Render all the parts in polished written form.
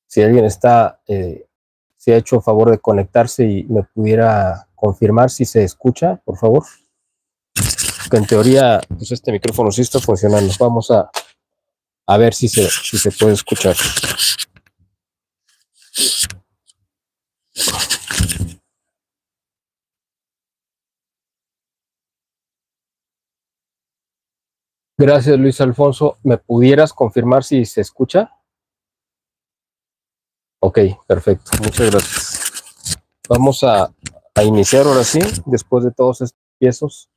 si alguien está, si ha hecho favor de conectarse y me pudiera confirmar si se escucha, por favor. Que en teoría, pues este micrófono sí está funcionando. Vamos a ver si se puede escuchar. Gracias, Luis Alfonso. ¿Me pudieras confirmar si se escucha? Ok, perfecto. Muchas gracias. Vamos a iniciar ahora sí, después de todos estos piezos.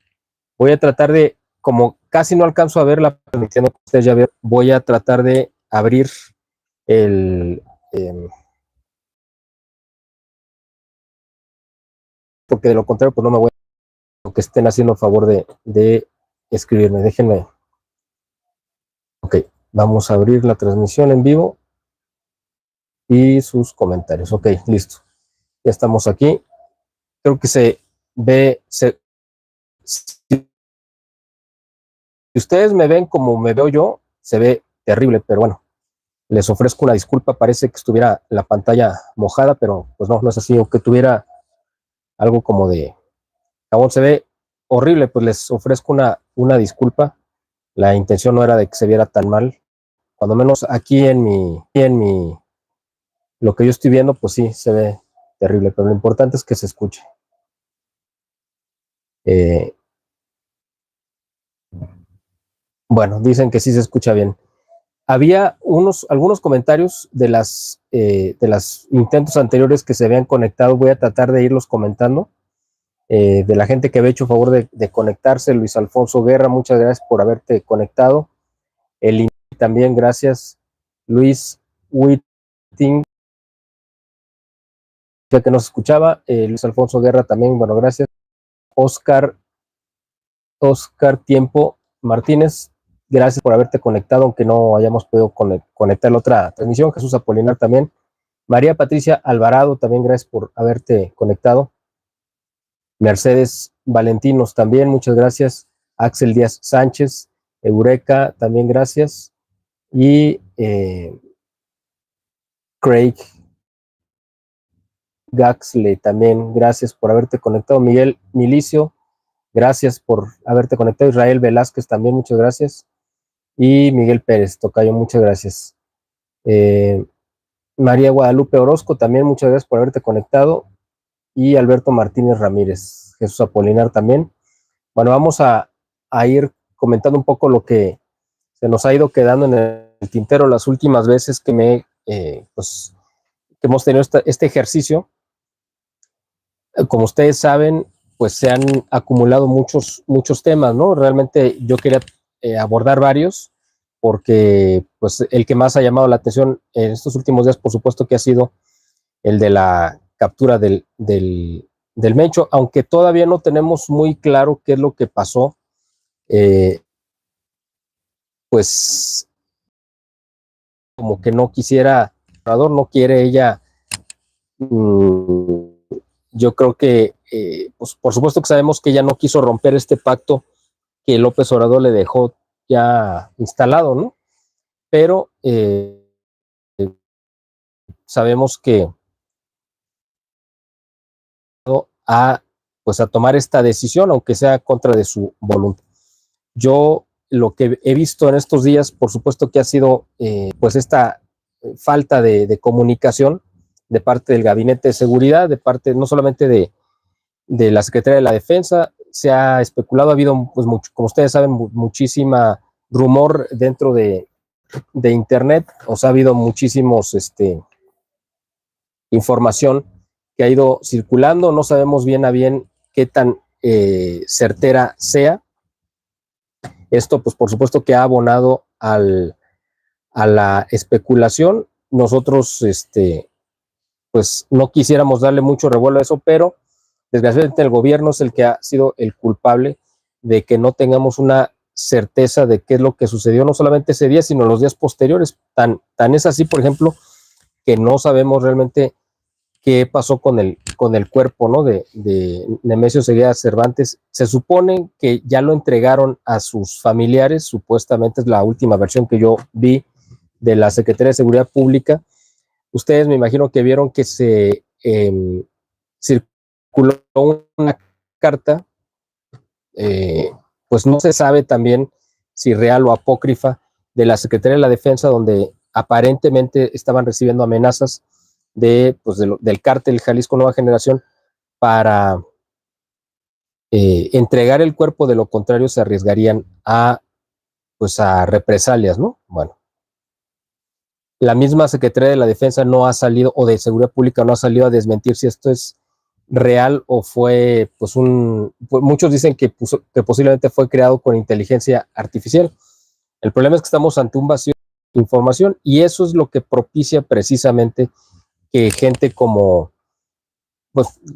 Voy a tratar de, como casi no alcanzo a verla, permitiendo que ustedes ya vean, voy a tratar de abrir el... porque de lo contrario, pues no me voy a... que estén haciendo favor de escribirme. Déjenme. Ok, vamos a abrir la transmisión en vivo y sus comentarios. Ok, listo. Ya estamos aquí. Creo que se ve... si ustedes me ven como me veo yo, se ve terrible, pero bueno, les ofrezco una disculpa. Parece que estuviera la pantalla mojada, pero pues no es así, o que tuviera algo como de jabón. Se ve horrible, pues les ofrezco una disculpa. La intención no era de que se viera tan mal, cuando menos aquí en mi, lo que yo estoy viendo, pues sí, se ve terrible, pero lo importante es que se escuche. Bueno, dicen que sí se escucha bien. Había algunos comentarios de las intentos anteriores que se habían conectado. Voy a tratar de irlos comentando. De la gente que había hecho favor de conectarse. Luis Alfonso Guerra, muchas gracias por haberte conectado. El también, gracias. Luis Whiting, ya que nos escuchaba. Luis Alfonso Guerra también, bueno, gracias. Oscar Tiempo Martínez, gracias por haberte conectado, aunque no hayamos podido conectar la otra transmisión. Jesús Apolinar también. María Patricia Alvarado, también gracias por haberte conectado. Mercedes Valentinos también, muchas gracias. Axel Díaz Sánchez, Eureka, también gracias. Y Craig Gaxley, también gracias por haberte conectado. Miguel Milicio, gracias por haberte conectado. Israel Velázquez también, muchas gracias. Y Miguel Pérez, tocayo, muchas gracias. María Guadalupe Orozco, también muchas gracias por haberte conectado. Y Alberto Martínez Ramírez, Jesús Apolinar también. Bueno, vamos a ir comentando un poco lo que se nos ha ido quedando en el tintero las últimas veces que pues, que hemos tenido este ejercicio. Como ustedes saben, pues se han acumulado muchos temas, ¿no? Realmente yo quería abordar varios, porque pues el que más ha llamado la atención en estos últimos días, por supuesto que ha sido el de la captura del Mencho, aunque todavía no tenemos muy claro qué es lo que pasó. Pues como que no quisiera, no quiere ella. Yo creo que, pues por supuesto que sabemos que ella no quiso romper este pacto que López Obrador le dejó ya instalado, ¿no? Pero sabemos que pues a tomar esta decisión, aunque sea contra de su voluntad. Yo lo que he visto en estos días, por supuesto que ha sido pues esta falta de comunicación de parte del Gabinete de Seguridad, de parte no solamente de la Secretaría de la Defensa. Se ha especulado, ha habido, pues mucho, como ustedes saben, muchísima rumor dentro de Internet, o sea, ha habido muchísimos información que ha ido circulando. No sabemos bien a bien qué tan certera sea. Esto, pues por supuesto que ha abonado a la especulación. Nosotros, pues no quisiéramos darle mucho revuelo a eso, pero desgraciadamente el gobierno es el que ha sido el culpable de que no tengamos una certeza de qué es lo que sucedió, no solamente ese día, sino los días posteriores. Tan es así, por ejemplo, que no sabemos realmente qué pasó con el cuerpo, ¿no? de Nemesio Ceguera Cervantes. Se supone que ya lo entregaron a sus familiares, supuestamente es la última versión que yo vi de la Secretaría de Seguridad Pública, Ustedes me imagino que vieron que se circuló una carta, pues no se sabe también si real o apócrifa, de la Secretaría de la Defensa, donde aparentemente estaban recibiendo amenazas del cártel Jalisco Nueva Generación para entregar el cuerpo, de lo contrario se arriesgarían a represalias, ¿no? Bueno, la misma Secretaría de la Defensa no ha salido, o de Seguridad Pública no ha salido a desmentir si esto es real o fue, muchos dicen que posiblemente fue creado con inteligencia artificial. El problema es que estamos ante un vacío de información, y eso es lo que propicia precisamente que gente como,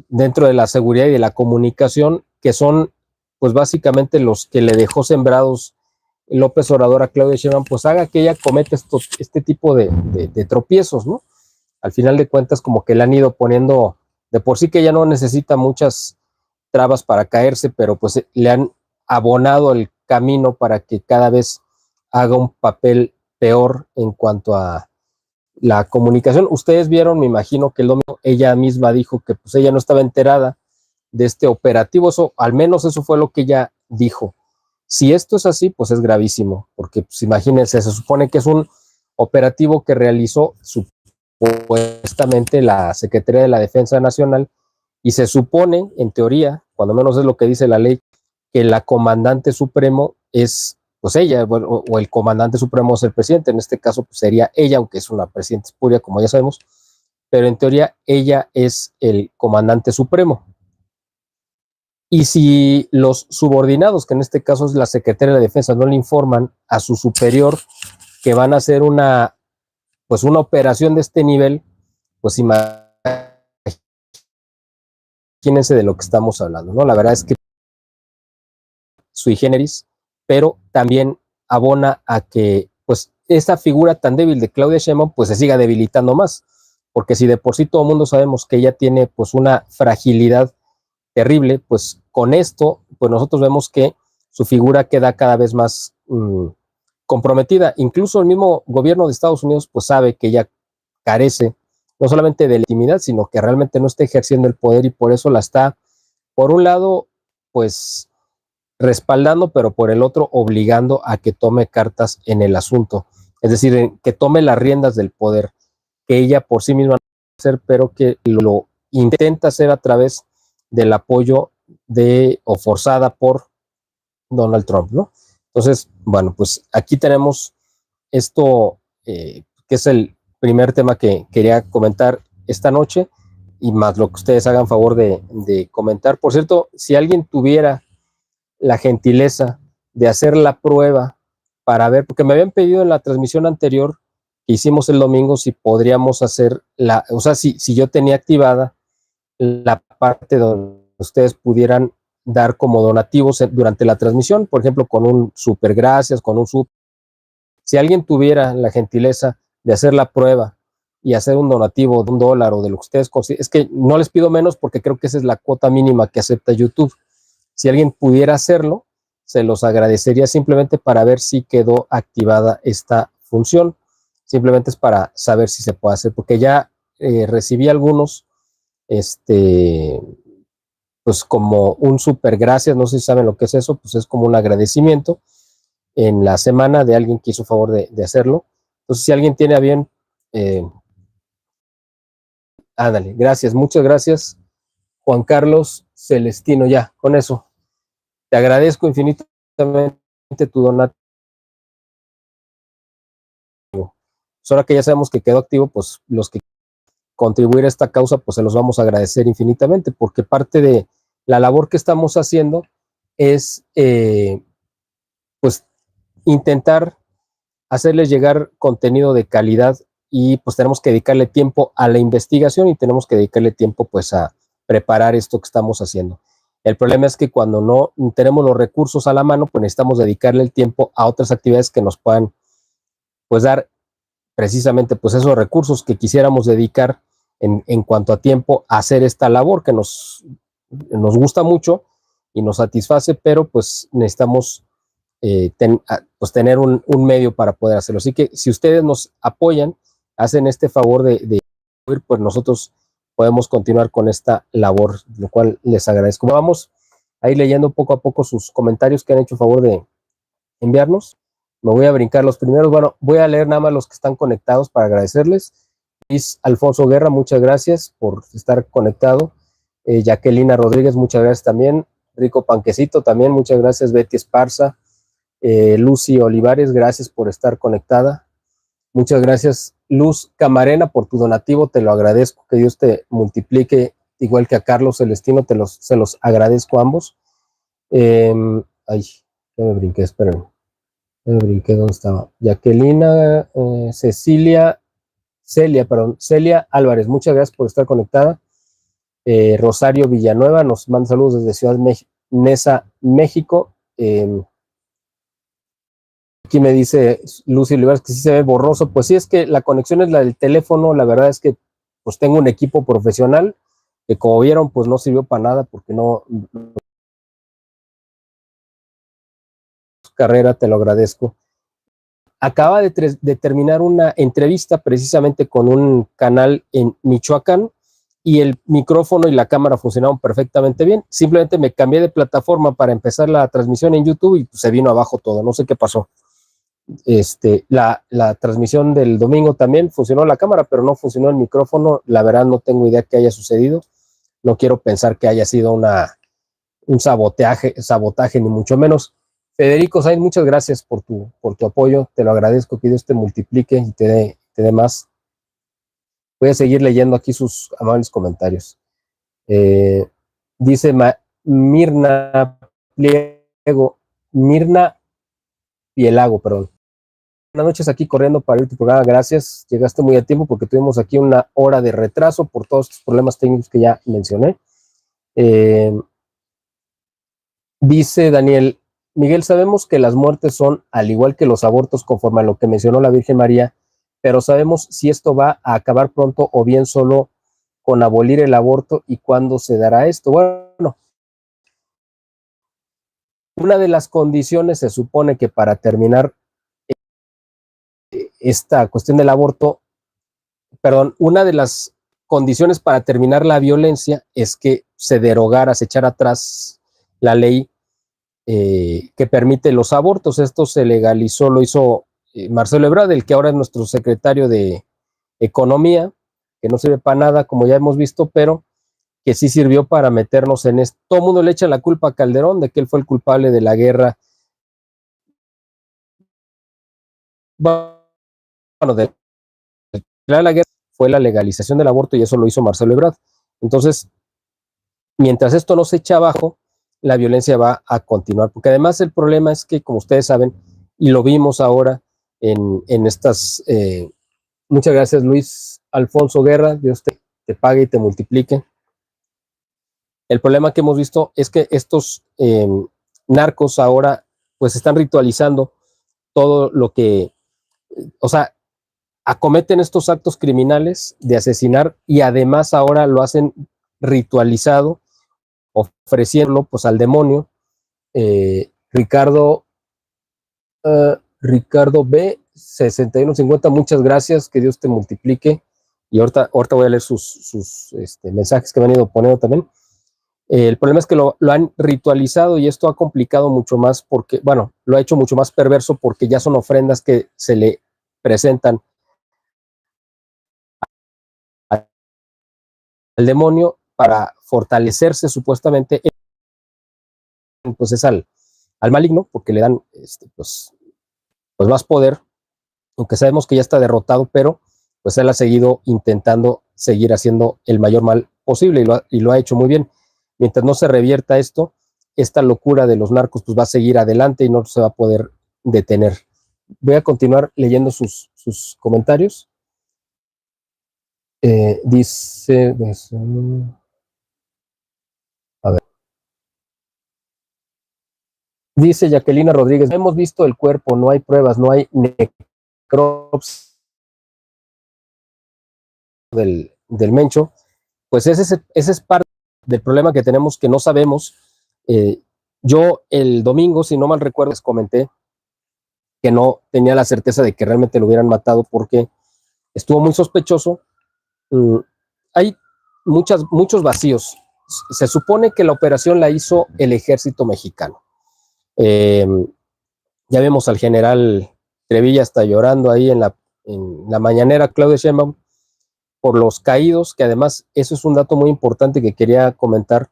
dentro de la seguridad y de la comunicación, que son, básicamente los que le dejó sembrados López Obrador a Claudia Sheinbaum, haga que ella cometa este tipo de tropiezos, ¿no? Al final de cuentas, como que le han ido poniendo, de por sí que ella no necesita muchas trabas para caerse, pero le han abonado el camino para que cada vez haga un papel peor en cuanto a la comunicación. Ustedes vieron, me imagino que el domingo ella misma dijo que ella no estaba enterada de este operativo, eso, al menos eso fue lo que ella dijo. Si esto es así, es gravísimo, porque imagínense, se supone que es un operativo que realizó supuestamente la Secretaría de la Defensa Nacional, y se supone, en teoría, cuando menos es lo que dice la ley, que la comandante supremo es ella, o el comandante supremo es el presidente. En este caso sería ella, aunque es una presidenta espuria, como ya sabemos, pero en teoría ella es el comandante supremo. Y si los subordinados, que en este caso es la Secretaría de la Defensa, no le informan a su superior que van a hacer una operación de este nivel, imagínense de lo que estamos hablando, ¿no? La verdad es que sui generis, pero también abona a que esta figura tan débil de Claudia Sheinbaum se siga debilitando más, porque si de por sí todo el mundo sabemos que ella tiene una fragilidad terrible, con esto nosotros vemos que su figura queda cada vez más comprometida. Incluso el mismo gobierno de Estados Unidos sabe que ella carece no solamente de legitimidad, sino que realmente no está ejerciendo el poder, y por eso la está, por un lado, respaldando, pero por el otro obligando a que tome cartas en el asunto, es decir, que tome las riendas del poder, que ella por sí misma no puede hacer, pero que lo intenta hacer a través del apoyo o forzada por Donald Trump, ¿no? Entonces, bueno, aquí tenemos esto, que es el primer tema que quería comentar esta noche, y más lo que ustedes hagan favor de comentar. Por cierto, si alguien tuviera la gentileza de hacer la prueba para ver, porque me habían pedido en la transmisión anterior que hicimos el domingo si podríamos hacer si yo tenía activada la parte donde ustedes pudieran dar como donativos durante la transmisión, por ejemplo, con un super gracias, con un super. Si alguien tuviera la gentileza de hacer la prueba y hacer un donativo de $1 o de lo que ustedes consideren, es que no les pido menos porque creo que esa es la cuota mínima que acepta YouTube. Si alguien pudiera hacerlo, se los agradecería, simplemente para ver si quedó activada esta función. Simplemente es para saber si se puede hacer, porque ya recibí algunos, como un super gracias, no sé si saben lo que es eso, es como un agradecimiento en la semana de alguien que hizo favor de hacerlo. Entonces, si alguien tiene a bien, ándale, gracias, muchas gracias, Juan Carlos Celestino. Ya, con eso, te agradezco infinitamente tu donativo. Ahora que ya sabemos que quedó activo, los que contribuir a esta causa, se los vamos a agradecer infinitamente, porque parte de la labor que estamos haciendo es, intentar hacerles llegar contenido de calidad, y tenemos que dedicarle tiempo a la investigación, y tenemos que dedicarle tiempo a preparar esto que estamos haciendo. El problema es que cuando no tenemos los recursos a la mano, necesitamos dedicarle el tiempo a otras actividades que nos puedan dar precisamente esos recursos que quisiéramos dedicar en cuanto a tiempo a hacer esta labor que nos gusta mucho y nos satisface, pero necesitamos tener un medio para poder hacerlo. Así que si ustedes nos apoyan, hacen este favor de pues nosotros podemos continuar con esta labor, lo cual les agradezco. Vamos a ir leyendo poco a poco sus comentarios que han hecho favor de enviarnos. Me voy a brincar los primeros. Bueno, voy a leer nada más los que están conectados para agradecerles. Luis Alfonso Guerra, muchas gracias por estar conectado. Jacquelina Rodríguez, muchas gracias también. Rico Panquecito también, muchas gracias. Betty Esparza, Lucy Olivares, gracias por estar conectada. Muchas gracias, Luz Camarena, por tu donativo, te lo agradezco, que Dios te multiplique, igual que a Carlos Celestino, se los agradezco a ambos. Ay, ya me brinqué, esperen. ¿Dónde estaba? Jacquelina, Celia Álvarez, muchas gracias por estar conectada. Rosario Villanueva nos manda saludos desde Ciudad Neza, México. Aquí me dice Lucy Olivares que sí se ve borroso. Pues sí, es que la conexión es la del teléfono. La verdad es que pues tengo un equipo profesional que, como vieron, pues no sirvió para nada porque no. Carrera, te lo agradezco. Acaba de terminar una entrevista precisamente con un canal en Michoacán y el micrófono y la cámara funcionaron perfectamente bien. Simplemente me cambié de plataforma para empezar la transmisión en YouTube y pues se vino abajo todo. No sé qué pasó. La transmisión del domingo también funcionó la cámara, pero no funcionó el micrófono. La verdad no tengo idea qué haya sucedido. No quiero pensar que haya sido un sabotaje, ni mucho menos. Federico Sainz, muchas gracias por tu apoyo. Te lo agradezco, que Dios te multiplique y te dé más. Voy a seguir leyendo aquí sus amables comentarios. Dice Mirna Pielago, perdón. Buenas noches, aquí corriendo para ir tu programa. Gracias, llegaste muy a tiempo porque tuvimos aquí una hora de retraso por todos estos problemas técnicos que ya mencioné. Dice Daniel, Miguel, sabemos que las muertes son al igual que los abortos conforme a lo que mencionó la Virgen María, pero sabemos si esto va a acabar pronto o bien solo con abolir el aborto y cuándo se dará esto. Bueno, una de las condiciones se supone que para terminar esta cuestión del aborto, una de las condiciones para terminar la violencia es que se derogara, se echara atrás la ley que permite los abortos. Esto se legalizó, lo hizo Marcelo Ebrard, el que ahora es nuestro secretario de Economía, que no sirve para nada, como ya hemos visto, pero que sí sirvió para meternos en esto. Todo el mundo le echa la culpa a Calderón de que él fue el culpable de la guerra. Bueno, de la guerra fue la legalización del aborto y eso lo hizo Marcelo Ebrard. Entonces, mientras esto no se echa abajo, la violencia va a continuar, porque además el problema es que, como ustedes saben, y lo vimos ahora en estas, muchas gracias Luis Alfonso Guerra, Dios te pague y te multiplique. El problema que hemos visto es que estos narcos ahora pues están ritualizando todo lo que, o sea, acometen estos actos criminales de asesinar y además ahora lo hacen ritualizado, ofreciéndolo pues al demonio. Ricardo B 6150, muchas gracias, que Dios te multiplique. Y ahorita voy a leer sus mensajes que me han ido poniendo también. El problema es que lo han ritualizado y esto ha complicado mucho más porque, bueno, lo ha hecho mucho más perverso porque ya son ofrendas que se le presentan al demonio para fortalecerse supuestamente, pues es al maligno, porque le dan pues más poder, aunque sabemos que ya está derrotado, pero pues él ha seguido intentando seguir haciendo el mayor mal posible y lo ha hecho muy bien. Mientras no se revierta esto, esta locura de los narcos pues va a seguir adelante y no se va a poder detener. Voy a continuar leyendo sus comentarios. Dice, a ver. Dice Jacquelina Rodríguez, hemos visto el cuerpo, no hay pruebas, no hay necropsia del Mencho. Pues ese es parte del problema que tenemos, que no sabemos. Yo el domingo, si no mal recuerdo, les comenté que no tenía la certeza de que realmente lo hubieran matado porque estuvo muy sospechoso hay muchos vacíos. Se supone que la operación la hizo el ejército mexicano. Ya vemos al general Trevilla hasta llorando ahí en la mañanera, Claudia Sheinbaum, por los caídos, que además, eso es un dato muy importante que quería comentar.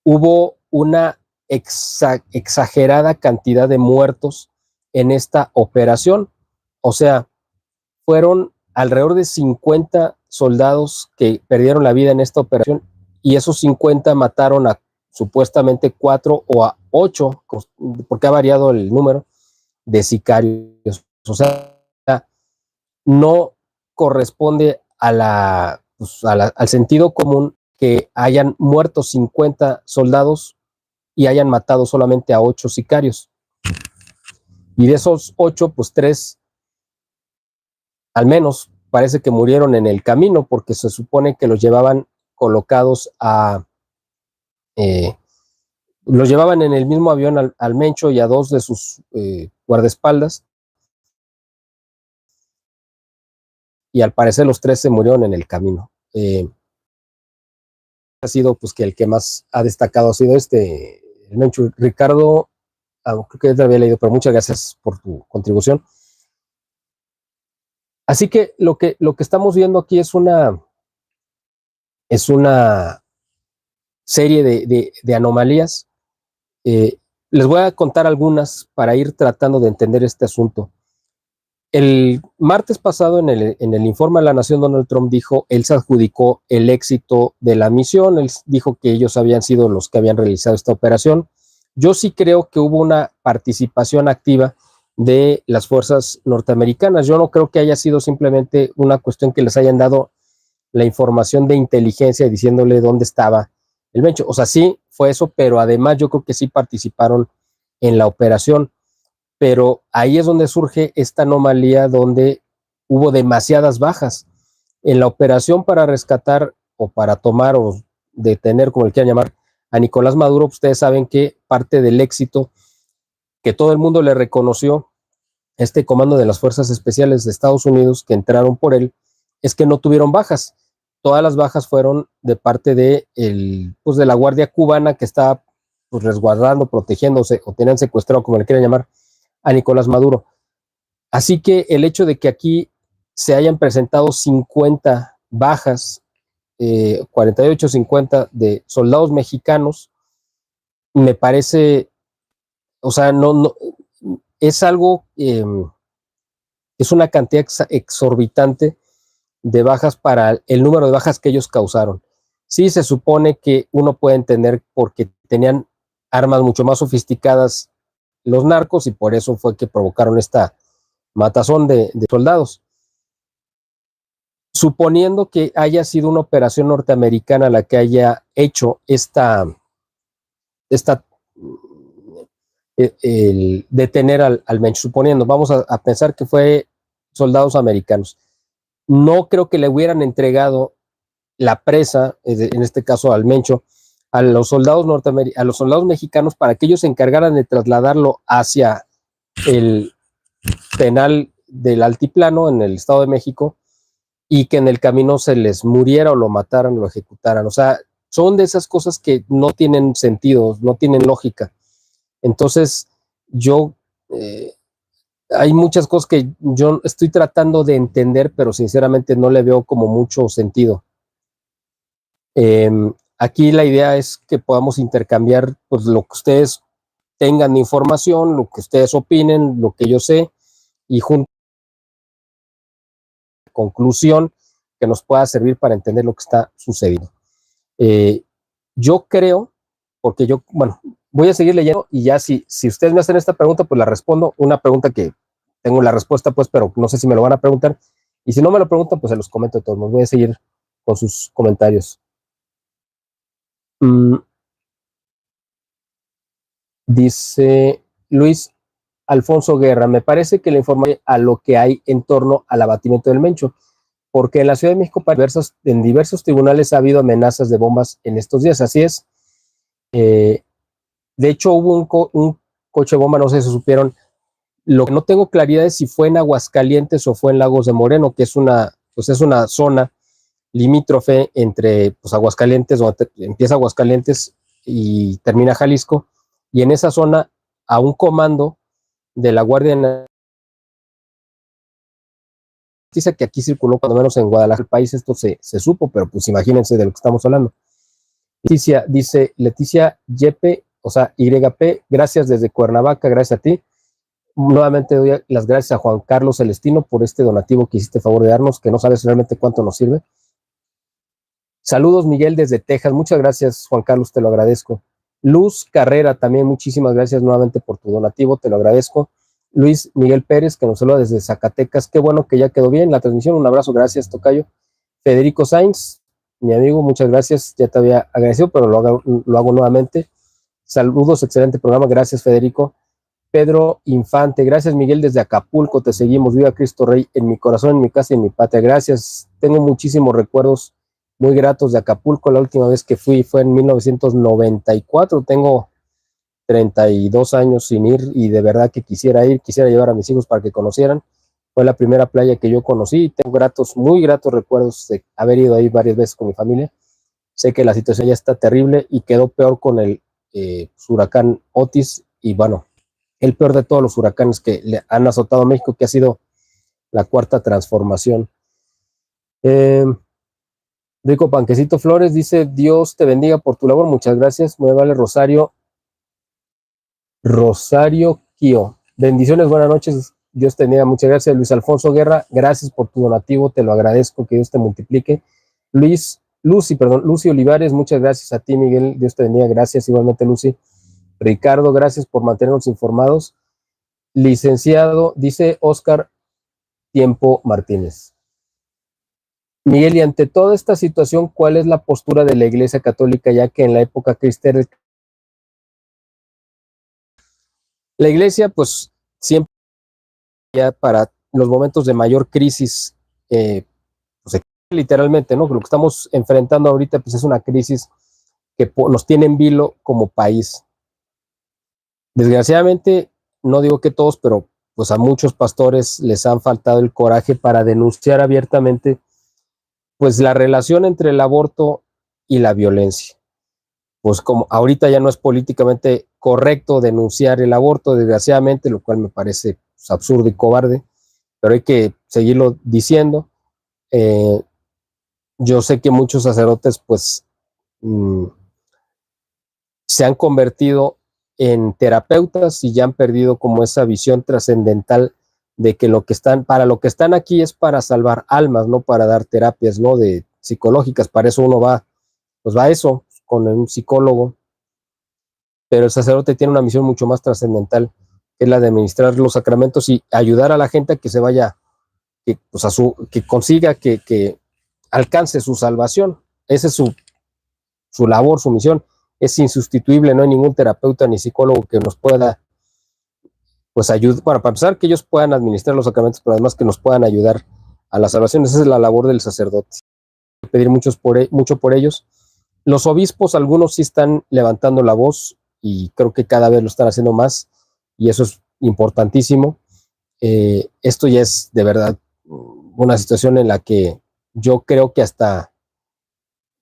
Hubo una exagerada cantidad de muertos en esta operación. O sea, fueron alrededor de 50 soldados que perdieron la vida en esta operación, y esos 50 mataron a supuestamente 4 o a 8, porque ha variado el número de sicarios. O sea, no corresponde al sentido común que hayan muerto 50 soldados y hayan matado solamente a 8 sicarios. Y de esos 8, pues 3 al menos parece que murieron en el camino, porque se supone que los llevaban colocados los llevaban en el mismo avión al Mencho y a 2 de sus guardaespaldas, y al parecer los 3 se murieron en el camino. Ha sido pues que el que más ha destacado ha sido el Mencho. Ricardo, creo que ya te había leído, pero muchas gracias por tu contribución. Así que lo que estamos viendo aquí es una serie de anomalías. Les voy a contar algunas para ir tratando de entender este asunto. El martes pasado, en el informe a la Nación, Donald Trump dijo, él se adjudicó el éxito de la misión. Él dijo que ellos habían sido los que habían realizado esta operación. Yo sí creo que hubo una participación activa de las fuerzas norteamericanas. Yo no creo que haya sido simplemente una cuestión que les hayan dado la información de inteligencia diciéndole dónde estaba el Mencho. O sea, sí fue eso, pero además yo creo que sí participaron en la operación. Pero ahí es donde surge esta anomalía, donde hubo demasiadas bajas. En la operación para rescatar o para tomar o detener, como le quieran llamar, a Nicolás Maduro, ustedes saben que parte del éxito que todo el mundo le reconoció este comando de las Fuerzas Especiales de Estados Unidos que entraron por él, es que no tuvieron bajas. Todas las bajas fueron de parte de la Guardia Cubana, que estaba pues resguardando, protegiéndose, o tenían secuestrado, como le quieran llamar, a Nicolás Maduro. Así que el hecho de que aquí se hayan presentado 50 bajas, 48, 50 de soldados mexicanos, me parece, o sea, no es algo, es una cantidad exorbitante de bajas para el número de bajas que ellos causaron. Sí, se supone que uno puede entender porque tenían armas mucho más sofisticadas los narcos, y por eso fue que provocaron esta matazón de soldados. Suponiendo que haya sido una operación norteamericana la que haya hecho el detener al Mencho, suponiendo, vamos a pensar que fue soldados americanos, no creo que le hubieran entregado la presa, en este caso al Mencho, a los soldados a los soldados mexicanos, para que ellos se encargaran de trasladarlo hacia el penal del Altiplano en el Estado de México, y que en el camino se les muriera o lo mataran, lo ejecutaran. O sea, son de esas cosas que no tienen sentido, no tienen lógica. Entonces, hay muchas cosas que yo estoy tratando de entender, pero sinceramente no le veo como mucho sentido. Aquí la idea es que podamos intercambiar pues lo que ustedes tengan de información, lo que ustedes opinen, lo que yo sé, y junto a la conclusión que nos pueda servir para entender lo que está sucediendo. Yo creo, porque bueno, voy a seguir leyendo, y ya si ustedes me hacen esta pregunta, pues la respondo. Una pregunta que tengo la respuesta, pues, pero no sé si me lo van a preguntar. Y si no me lo preguntan, pues se los comento de todos modos. Voy a seguir con sus comentarios. Dice Luis Alfonso Guerra, me parece que le informaré a lo que hay en torno al abatimiento del Mencho, porque en la Ciudad de México en diversos tribunales ha habido amenazas de bombas en estos días. Así es. De hecho, hubo un coche bomba, no sé si supieron. Lo que no tengo claridad es si fue en Aguascalientes o fue en Lagos de Moreno, que es una zona limítrofe entre pues, Aguascalientes, donde empieza Aguascalientes y termina Jalisco, y en esa zona a un comando de la Guardia Nacional. Dice que aquí circuló cuando menos en Guadalajara, el país, esto se supo, pero pues imagínense de lo que estamos hablando. Leticia, dice Leticia Yepe, o sea, YP, gracias desde Cuernavaca, gracias a ti. Nuevamente doy las gracias a Juan Carlos Celestino por este donativo que hiciste favor de darnos, que no sabes realmente cuánto nos sirve. Saludos, Miguel, desde Texas. Muchas gracias, Juan Carlos, te lo agradezco. Luz Carrera, también muchísimas gracias nuevamente por tu donativo, te lo agradezco. Luis Miguel Pérez, que nos saluda desde Zacatecas. Qué bueno que ya quedó bien la transmisión. Un abrazo, gracias, tocayo. Federico Sainz, mi amigo, muchas gracias. Ya te había agradecido, pero lo hago nuevamente. Saludos, excelente programa. Gracias, Federico. Pedro Infante, gracias, Miguel, desde Acapulco. Te seguimos. Viva Cristo Rey en mi corazón, en mi casa y en mi patria. Gracias. Tengo muchísimos recuerdos muy gratos de Acapulco. La última vez que fui fue en 1994. Tengo 32 años sin ir y de verdad que quisiera ir, quisiera llevar a mis hijos para que conocieran. Fue la primera playa que yo conocí y tengo muy gratos recuerdos de haber ido ahí varias veces con mi familia. Sé que la situación ya está terrible y quedó peor con el huracán Otis y bueno, el peor de todos los huracanes que le han azotado a México, que ha sido la cuarta transformación. Rico Panquecito Flores dice, Dios te bendiga por tu labor, muchas gracias. Muy vale Rosario Kio. Bendiciones, buenas noches. Dios te bendiga, muchas gracias. Luis Alfonso Guerra, gracias por tu donativo, te lo agradezco, que Dios te multiplique. Lucy Olivares, muchas gracias a ti, Miguel, Dios te bendiga, gracias igualmente, Lucy. Ricardo, gracias por mantenernos informados. Licenciado, dice Oscar Tiempo Martínez. Miguel, y ante toda esta situación, ¿cuál es la postura de la Iglesia Católica, ya que en la época cristiana la Iglesia, pues siempre ya para los momentos de mayor crisis, pues, literalmente, ¿no? Lo que estamos enfrentando ahorita, pues es una crisis que nos tiene en vilo como país. Desgraciadamente, no digo que todos, pero pues a muchos pastores les han faltado el coraje para denunciar abiertamente pues la relación entre el aborto y la violencia. Pues como ahorita ya no es políticamente correcto denunciar el aborto, desgraciadamente, lo cual me parece pues, absurdo y cobarde, pero hay que seguirlo diciendo. Yo sé que muchos sacerdotes pues se han convertido en terapeutas y ya han perdido como esa visión trascendental de que para lo que están aquí es para salvar almas, no para dar terapias, ¿no? De psicológicas, para eso uno va, pues va a eso, con un psicólogo, pero el sacerdote tiene una misión mucho más trascendental, que es la de administrar los sacramentos y ayudar a la gente a que se vaya, que, pues que consiga, que alcance su salvación. Esa es su labor, su misión. Es insustituible, no hay ningún terapeuta ni psicólogo que nos pueda pues ayudar, para empezar, que ellos puedan administrar los sacramentos, pero además que nos puedan ayudar a la salvación. Esa es la labor del sacerdote. Pedir mucho por ellos. Los obispos, algunos sí están levantando la voz y creo que cada vez lo están haciendo más y eso es importantísimo. Esto ya es de verdad una situación en la que yo creo que hasta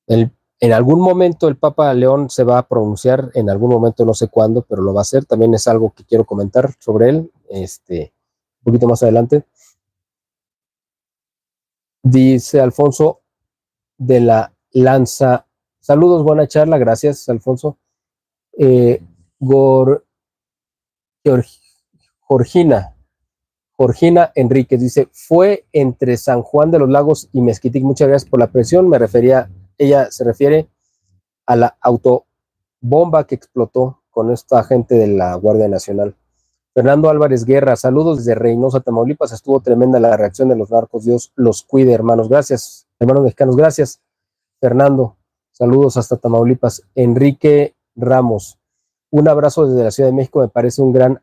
en algún momento el Papa León se va a pronunciar, en algún momento no sé cuándo, pero lo va a hacer. También es algo que quiero comentar sobre él, un poquito más adelante. Dice Alfonso de la Lanza, saludos, buena charla, gracias Alfonso. Georgina Enríquez dice, fue entre San Juan de los Lagos y Mezquitic, muchas gracias por la presión, ella se refiere a la autobomba que explotó con esta gente de la Guardia Nacional. Fernando Álvarez Guerra, saludos desde Reynosa, Tamaulipas, estuvo tremenda la reacción de los narcos, Dios los cuide, hermanos, gracias, hermanos mexicanos, gracias, Fernando, saludos hasta Tamaulipas. Enrique Ramos, un abrazo desde la Ciudad de México, me parece un gran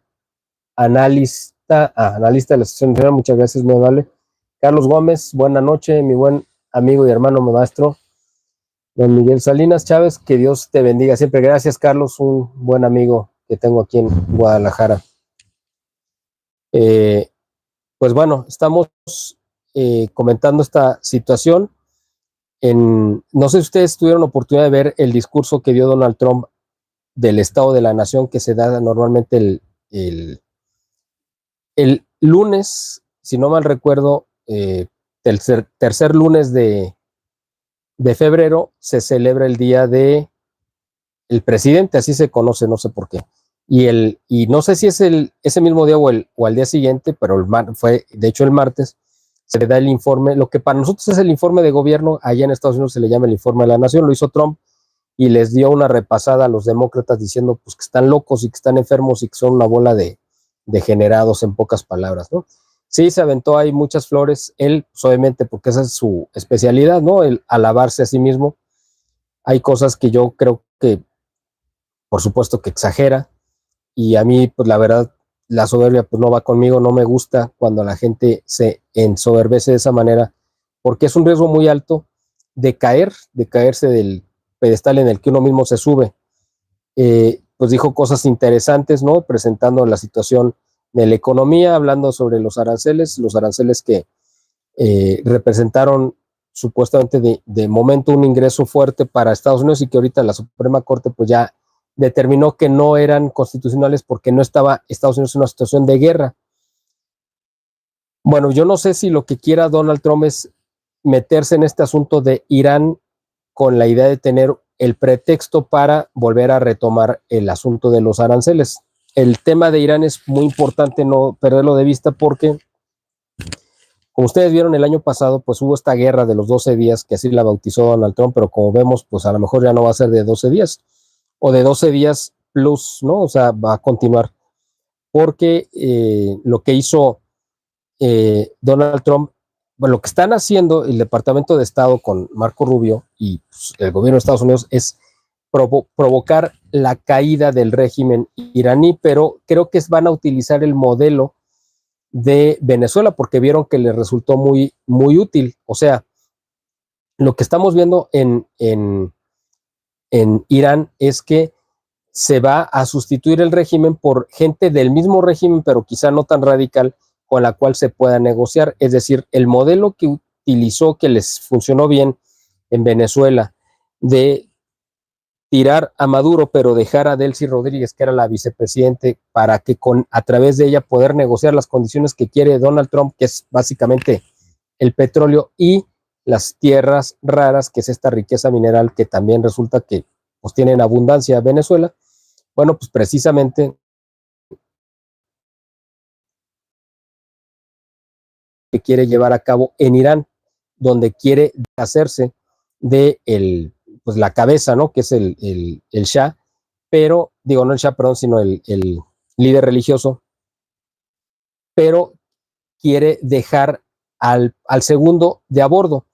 analista de la sesión general, muchas gracias, muy amable. Carlos Gómez, buena noche, mi buen amigo y hermano maestro. Don Miguel Salinas Chávez, que Dios te bendiga siempre. Gracias, Carlos, un buen amigo que tengo aquí en Guadalajara. Pues bueno, estamos comentando esta situación. no sé si ustedes tuvieron oportunidad de ver el discurso que dio Donald Trump del Estado de la Nación, que se da normalmente el lunes, si no mal recuerdo, tercer lunes de febrero, se celebra el Día de el Presidente, así se conoce, no sé por qué. Y no sé si es ese mismo día o al día siguiente, pero fue de hecho el martes, se le da el informe, lo que para nosotros es el informe de gobierno, allá en Estados Unidos se le llama el informe de la nación, lo hizo Trump y les dio una repasada a los demócratas diciendo pues que están locos y que están enfermos y que son una bola de degenerados, en pocas palabras, ¿no? Sí, se aventó ahí muchas flores, él, pues, obviamente, porque esa es su especialidad, ¿no? El alabarse a sí mismo. Hay cosas que yo creo que, por supuesto, que exagera, y a mí, pues la verdad, la soberbia pues no va conmigo, no me gusta cuando la gente se ensoberbece de esa manera, porque es un riesgo muy alto de caerse del pedestal en el que uno mismo se sube. Pues dijo cosas interesantes, ¿no? Presentando la situación de la economía, hablando sobre los aranceles que representaron supuestamente de momento un ingreso fuerte para Estados Unidos y que ahorita la Suprema Corte pues ya determinó que no eran constitucionales porque no estaba Estados Unidos en una situación de guerra. Bueno, yo no sé si lo que quiera Donald Trump es meterse en este asunto de Irán con la idea de tener el pretexto para volver a retomar el asunto de los aranceles. El tema de Irán es muy importante no perderlo de vista porque, como ustedes vieron el año pasado, pues hubo esta guerra de los 12 días, que así la bautizó Donald Trump, pero como vemos, pues a lo mejor ya no va a ser de 12 días, o de 12 días plus, ¿no? O sea, va a continuar, porque lo que hizo Donald Trump, bueno, lo que están haciendo el Departamento de Estado con Marco Rubio y pues, el gobierno de Estados Unidos es provocar la caída del régimen iraní, pero creo que van a utilizar el modelo de Venezuela porque vieron que les resultó muy, muy útil. O sea, lo que estamos viendo en Irán es que se va a sustituir el régimen por gente del mismo régimen, pero quizá no tan radical, con la cual se pueda negociar. Es decir, el modelo que utilizó, que les funcionó bien en Venezuela, de tirar a Maduro, pero dejar a Delcy Rodríguez, que era la vicepresidente, para que a través de ella poder negociar las condiciones que quiere Donald Trump, que es básicamente el petróleo y las tierras raras, que es esta riqueza mineral que también resulta que pues tienen abundancia Venezuela. Bueno, pues precisamente que quiere llevar a cabo en Irán, donde quiere hacerse de pues la cabeza, ¿no? Que es el Shah, pero, digo, no el Shah, perdón, sino el líder religioso, pero quiere dejar al segundo de a bordo,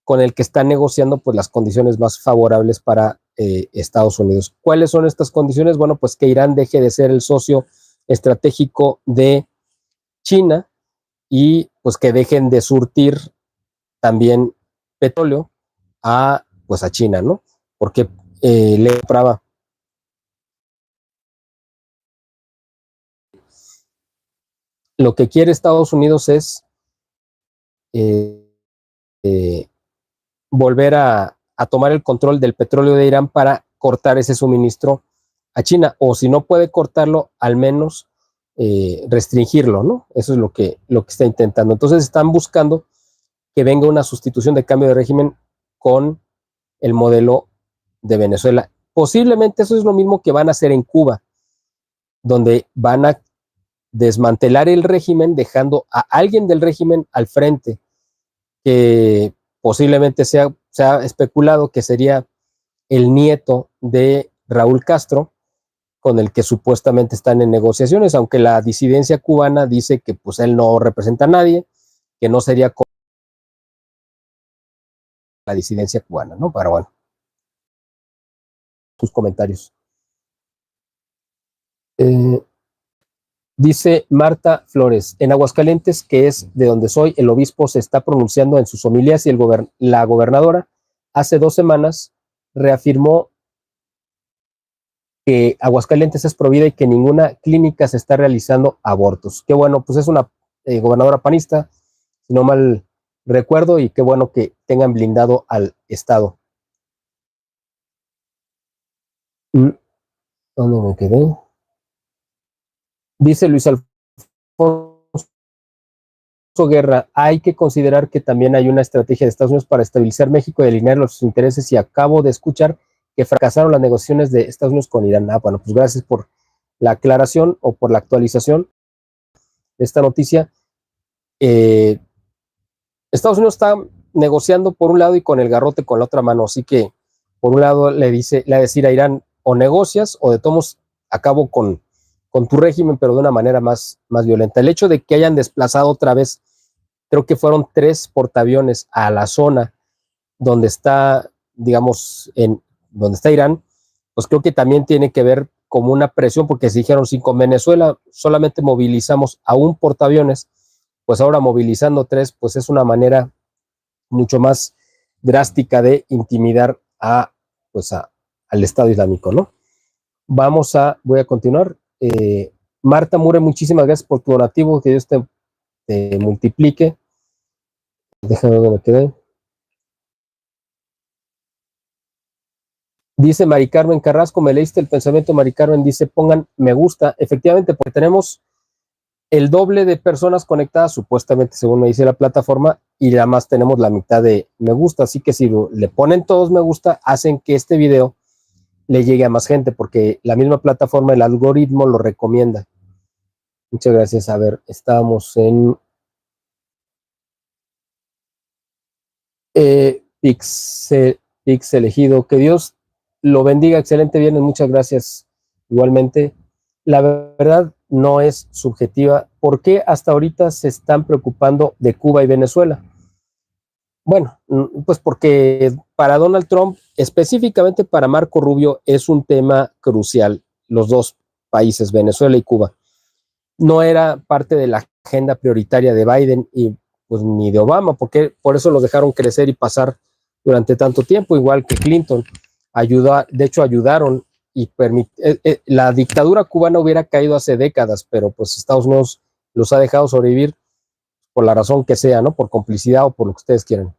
con el que está negociando pues las condiciones más favorables para Estados Unidos. ¿Cuáles son estas condiciones? Bueno, pues que Irán deje de ser el socio estratégico de China y pues que dejen de surtir también petróleo pues a China, ¿no? Porque le compraba. Lo que quiere Estados Unidos es eh, eh, volver a tomar el control del petróleo de Irán para cortar ese suministro a China, o si no puede cortarlo, al menos restringirlo, ¿no? Eso es lo que está intentando. Entonces están buscando que venga una sustitución de cambio de régimen con el modelo de Venezuela. Posiblemente eso es lo mismo que van a hacer en Cuba, donde van a desmantelar el régimen dejando a alguien del régimen al frente, que posiblemente se ha especulado que sería el nieto de Raúl Castro, con el que supuestamente están en negociaciones, aunque la disidencia cubana dice que pues él no representa a nadie, que no sería con la disidencia cubana, ¿no? Pero bueno, sus comentarios. Dice Marta Flores, en Aguascalientes, que es de donde soy, el obispo se está pronunciando en sus homilías y la gobernadora hace 2 semanas reafirmó que Aguascalientes es provida y que ninguna clínica se está realizando abortos. Qué bueno, pues es una gobernadora panista, si no mal recuerdo y qué bueno que tengan blindado al Estado. ¿Dónde me quedé? Dice Luis Alfonso Guerra, hay que considerar que también hay una estrategia de Estados Unidos para estabilizar México y alinear los intereses, y acabo de escuchar que fracasaron las negociaciones de Estados Unidos con Irán. Bueno, pues gracias por la aclaración o por la actualización de esta noticia. Estados Unidos está negociando por un lado y con el garrote con la otra mano, así que por un lado le va a decir a Irán, o negocias o de todos acabo con tu régimen, pero de una manera más violenta. El hecho de que hayan desplazado otra vez, creo que fueron 3 portaaviones a la zona donde está, digamos, donde está Irán, pues creo que también tiene que ver como una presión, porque se dijeron, si con Venezuela solamente movilizamos a un portaaviones, pues ahora movilizando 3, pues es una manera mucho más drástica de intimidar al Estado Islámico, ¿no? Voy a continuar. Marta Mure, muchísimas gracias por tu donativo, que Dios te multiplique. Déjame ver dónde quedé. Dice Mari Carmen Carrasco, me leíste el pensamiento, Mari Carmen, dice, pongan me gusta, efectivamente, porque tenemos el doble de personas conectadas, supuestamente, según me dice la plataforma, y además tenemos la mitad de me gusta, así que si le ponen todos me gusta, hacen que este video le llegue a más gente, porque la misma plataforma, el algoritmo lo recomienda. Muchas gracias. A ver, estábamos en Pix elegido. Que Dios lo bendiga. Excelente viernes. Muchas gracias. Igualmente, la verdad no es subjetiva. ¿Por qué hasta ahorita se están preocupando de Cuba y Venezuela? Bueno, pues porque para Donald Trump, específicamente para Marco Rubio, es un tema crucial, los dos países, Venezuela y Cuba. No era parte de la agenda prioritaria de Biden y pues ni de Obama, porque por eso los dejaron crecer y pasar durante tanto tiempo, igual que Clinton. De hecho, ayudaron y la dictadura cubana hubiera caído hace décadas, pero pues Estados Unidos los ha dejado sobrevivir por la razón que sea, ¿no? Por complicidad o por lo que ustedes quieran.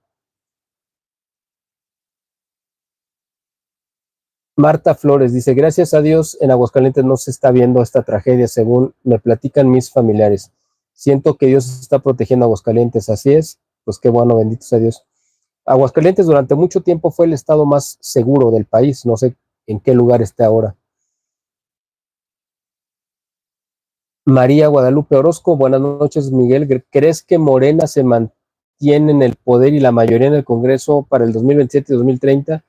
Marta Flores dice, gracias a Dios en Aguascalientes no se está viendo esta tragedia, según me platican mis familiares. Siento que Dios está protegiendo a Aguascalientes, así es, pues qué bueno, bendito sea Dios. Aguascalientes durante mucho tiempo fue el estado más seguro del país, no sé en qué lugar esté ahora. María Guadalupe Orozco, buenas noches, Miguel. ¿Crees que Morena se mantiene en el poder y la mayoría en el Congreso para el 2027 y 2030?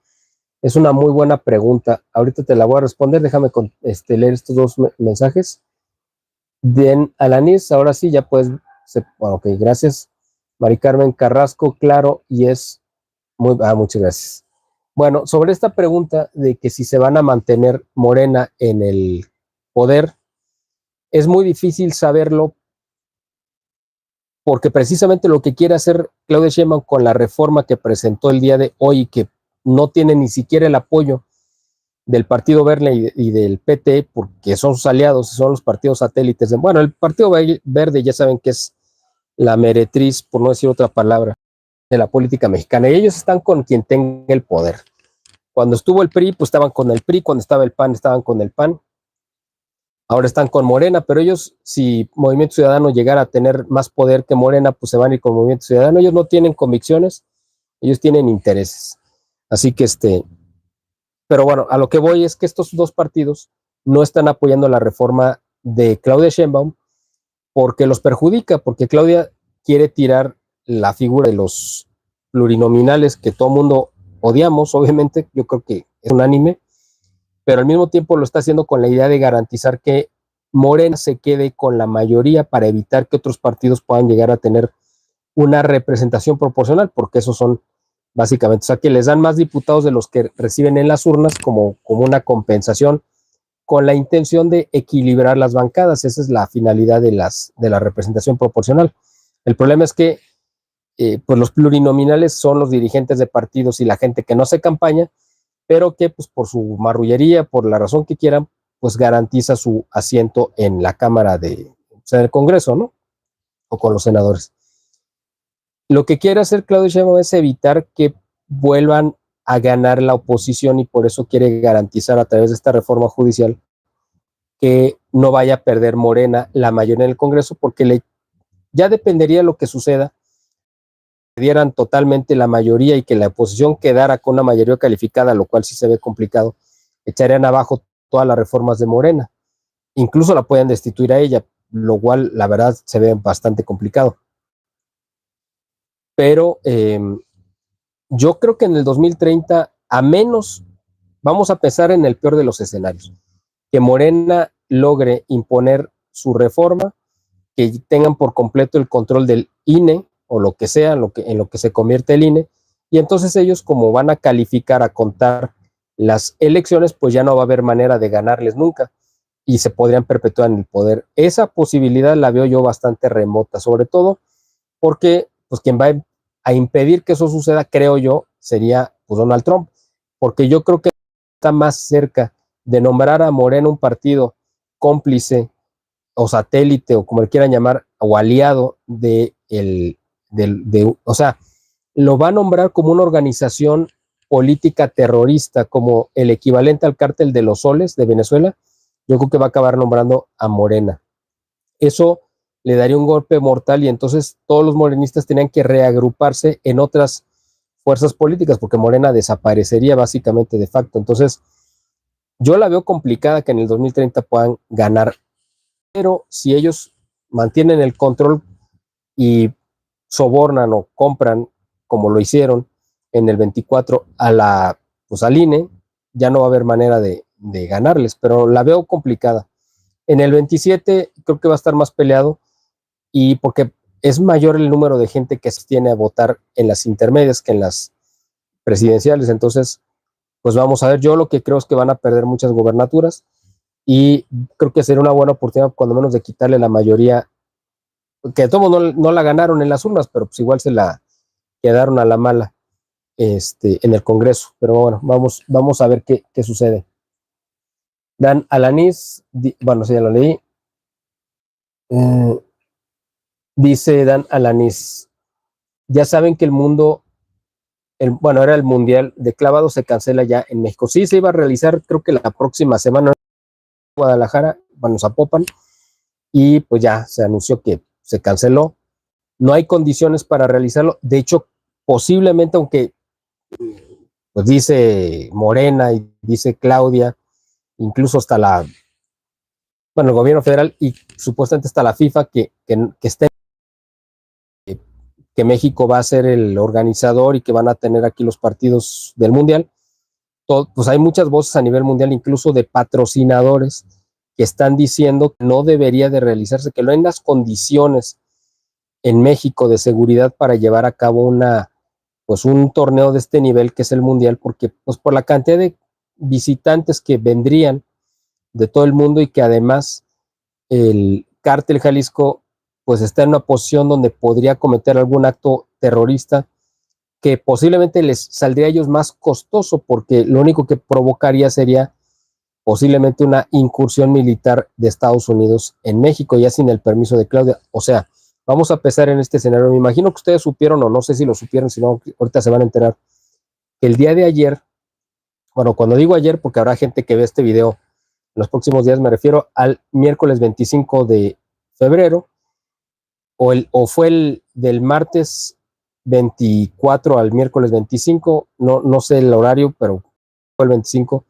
Es una muy buena pregunta. Ahorita te la voy a responder. Déjame leer estos dos mensajes. Bien, Alanis, ahora sí, ya puedes. Ok, gracias. Mari Carmen Carrasco, claro, y es muchas gracias. Bueno, sobre esta pregunta de que si se van a mantener Morena en el poder, es muy difícil saberlo porque precisamente lo que quiere hacer Claudia Sheinbaum con la reforma que presentó el día de hoy, que no tiene ni siquiera el apoyo del Partido Verde y del PT, porque son sus aliados, son los partidos satélites. Bueno, el Partido Verde ya saben que es la meretriz, por no decir otra palabra, de la política mexicana, y ellos están con quien tenga el poder. Cuando estuvo el PRI, pues estaban con el PRI, cuando estaba el PAN, estaban con el PAN, ahora están con Morena, pero ellos, si Movimiento Ciudadano llegara a tener más poder que Morena, pues se van a ir con Movimiento Ciudadano. Ellos no tienen convicciones, ellos tienen intereses. Así que pero bueno, a lo que voy es que estos dos partidos no están apoyando la reforma de Claudia Sheinbaum porque los perjudica, porque Claudia quiere tirar la figura de los plurinominales que todo mundo odiamos, obviamente, yo creo que es unánime, pero al mismo tiempo lo está haciendo con la idea de garantizar que Morena se quede con la mayoría para evitar que otros partidos puedan llegar a tener una representación proporcional, porque esos son básicamente, o sea, que les dan más diputados de los que reciben en las urnas como una compensación, con la intención de equilibrar las bancadas. Esa es la finalidad de la representación proporcional. El problema es que pues los plurinominales son los dirigentes de partidos y la gente que no hace campaña, pero que pues por su marrullería, por la razón que quieran, pues garantiza su asiento en la Cámara o sea, del Congreso, ¿no? O con los senadores. Lo que quiere hacer Claudia Sheinbaum es evitar que vuelvan a ganar la oposición y por eso quiere garantizar a través de esta reforma judicial que no vaya a perder Morena la mayoría en el Congreso, porque ya dependería de lo que suceda, que dieran totalmente la mayoría y que la oposición quedara con una mayoría calificada, lo cual sí se ve complicado, echarían abajo todas las reformas de Morena. Incluso la pueden destituir a ella, lo cual la verdad se ve bastante complicado. Pero yo creo que en el 2030, a menos, vamos a pensar en el peor de los escenarios, que Morena logre imponer su reforma, que tengan por completo el control del INE o lo que sea, en lo que se convierte el INE, y entonces ellos, como van a calificar, a contar las elecciones, pues ya no va a haber manera de ganarles nunca y se podrían perpetuar en el poder. Esa posibilidad la veo yo bastante remota, sobre todo porque pues quien va a impedir que eso suceda, creo yo, sería pues Donald Trump, porque yo creo que está más cerca de nombrar a Morena un partido cómplice o satélite o como le quieran llamar, o aliado o sea, lo va a nombrar como una organización política terrorista, como el equivalente al cártel de los soles de Venezuela. Yo creo que va a acabar nombrando a Morena. Eso le daría un golpe mortal y entonces todos los morenistas tenían que reagruparse en otras fuerzas políticas porque Morena desaparecería básicamente de facto. Entonces, yo la veo complicada que en el 2030 puedan ganar, pero si ellos mantienen el control y sobornan o compran, como lo hicieron en el 24 pues al INE, ya no va a haber manera de ganarles, pero la veo complicada. En el 27 creo que va a estar más peleado y porque es mayor el número de gente que se tiene a votar en las intermedias que en las presidenciales, entonces pues vamos a ver, yo lo que creo es que van a perder muchas gobernaturas y creo que sería una buena oportunidad cuando menos de quitarle la mayoría, que de todos no la ganaron en las urnas, pero pues igual se la quedaron a la mala en el Congreso, pero bueno, vamos a ver qué sucede. Dan Alanis, bueno, sí, ya lo leí. Dice Dan Alanis, ya saben que el mundo, bueno, era el Mundial de Clavado, se cancela ya en México. Sí, se iba a realizar, creo que la próxima semana en Guadalajara, bueno, Zapopan, y pues ya se anunció que se canceló. No hay condiciones para realizarlo. De hecho, posiblemente, aunque pues dice Morena y dice Claudia, incluso hasta el gobierno federal y supuestamente hasta la FIFA que México va a ser el organizador y que van a tener aquí los partidos del Mundial. Pues hay muchas voces a nivel mundial, incluso de patrocinadores, que están diciendo que no debería de realizarse, que no hay las condiciones en México de seguridad para llevar a cabo un torneo de este nivel que es el Mundial, porque pues por la cantidad de visitantes que vendrían de todo el mundo y que además el cártel Jalisco pues está en una posición donde podría cometer algún acto terrorista que posiblemente les saldría a ellos más costoso porque lo único que provocaría sería posiblemente una incursión militar de Estados Unidos en México ya sin el permiso de Claudia. O sea, vamos a pensar en este escenario. Me imagino que ustedes supieron o no sé si lo supieron, si no, ahorita se van a enterar. El día de ayer, bueno, cuando digo ayer porque habrá gente que ve este video en los próximos días, me refiero al miércoles 25 de febrero o fue el del martes 24 al miércoles 25, no sé el horario, pero fue el 25,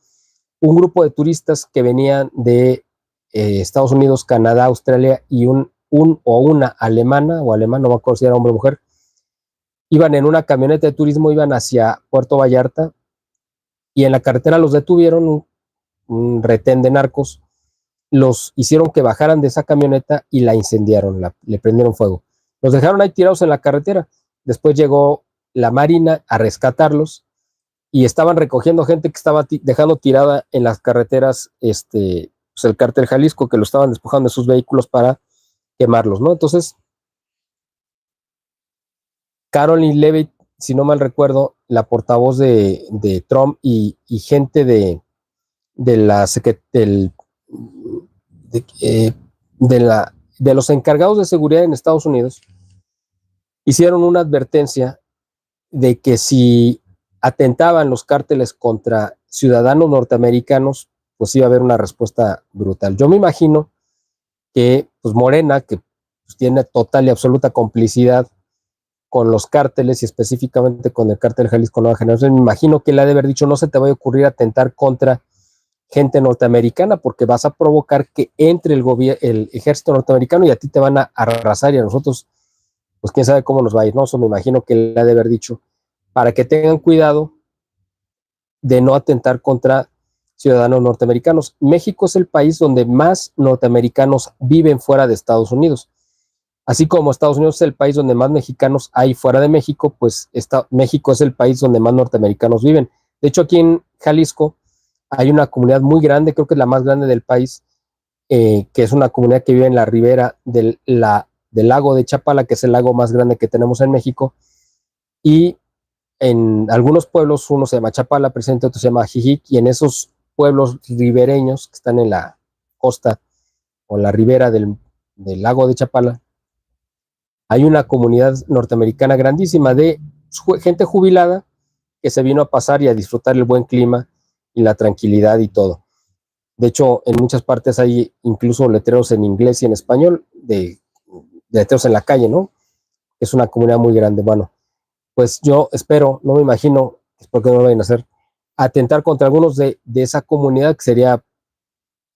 un grupo de turistas que venían de Estados Unidos, Canadá, Australia y un o una alemana o alemán, no me acuerdo si era hombre o mujer, iban en una camioneta de turismo, iban hacia Puerto Vallarta y en la carretera los detuvieron, un retén de narcos, los hicieron que bajaran de esa camioneta y la incendiaron, le prendieron fuego. Los dejaron ahí tirados en la carretera. Después llegó la Marina a rescatarlos y estaban recogiendo gente que estaba dejando tirada en las carreteras pues el cártel Jalisco, que lo estaban despojando de sus vehículos para quemarlos, ¿no? Entonces, Caroline Levitt, si no mal recuerdo, la portavoz de Trump y gente de la del, de los encargados de seguridad en Estados Unidos, hicieron una advertencia de que si atentaban los cárteles contra ciudadanos norteamericanos, pues iba a haber una respuesta brutal. Yo me imagino que pues Morena, que pues, tiene total y absoluta complicidad con los cárteles y específicamente con el cártel Jalisco Nueva Generación, me imagino que le ha de haber dicho, no se te vaya a ocurrir atentar contra gente norteamericana porque vas a provocar que entre el ejército norteamericano y a ti te van a arrasar y a nosotros, pues quién sabe cómo nos va a ir, ¿no? Eso me imagino que le ha de haber dicho, para que tengan cuidado de no atentar contra ciudadanos norteamericanos. México es el país donde más norteamericanos viven fuera de Estados Unidos. Así como Estados Unidos es el país donde más mexicanos hay fuera de México, pues México es el país donde más norteamericanos viven. De hecho, aquí en Jalisco hay una comunidad muy grande, creo que es la más grande del país, que es una comunidad que vive en la ribera del lago de Chapala, que es el lago más grande que tenemos en México. Y en algunos pueblos, uno se llama Chapala, presente, otro se llama Jijic, y en esos pueblos ribereños que están en la costa o la ribera del lago de Chapala, hay una comunidad norteamericana grandísima de gente jubilada que se vino a pasar y a disfrutar el buen clima y la tranquilidad y todo. De hecho, en muchas partes hay incluso letreros en inglés y en español, de letreros en la calle, ¿no? Es una comunidad muy grande. Bueno, pues yo espero, no me imagino, porque no lo vayan a hacer, atentar contra algunos de esa comunidad, que sería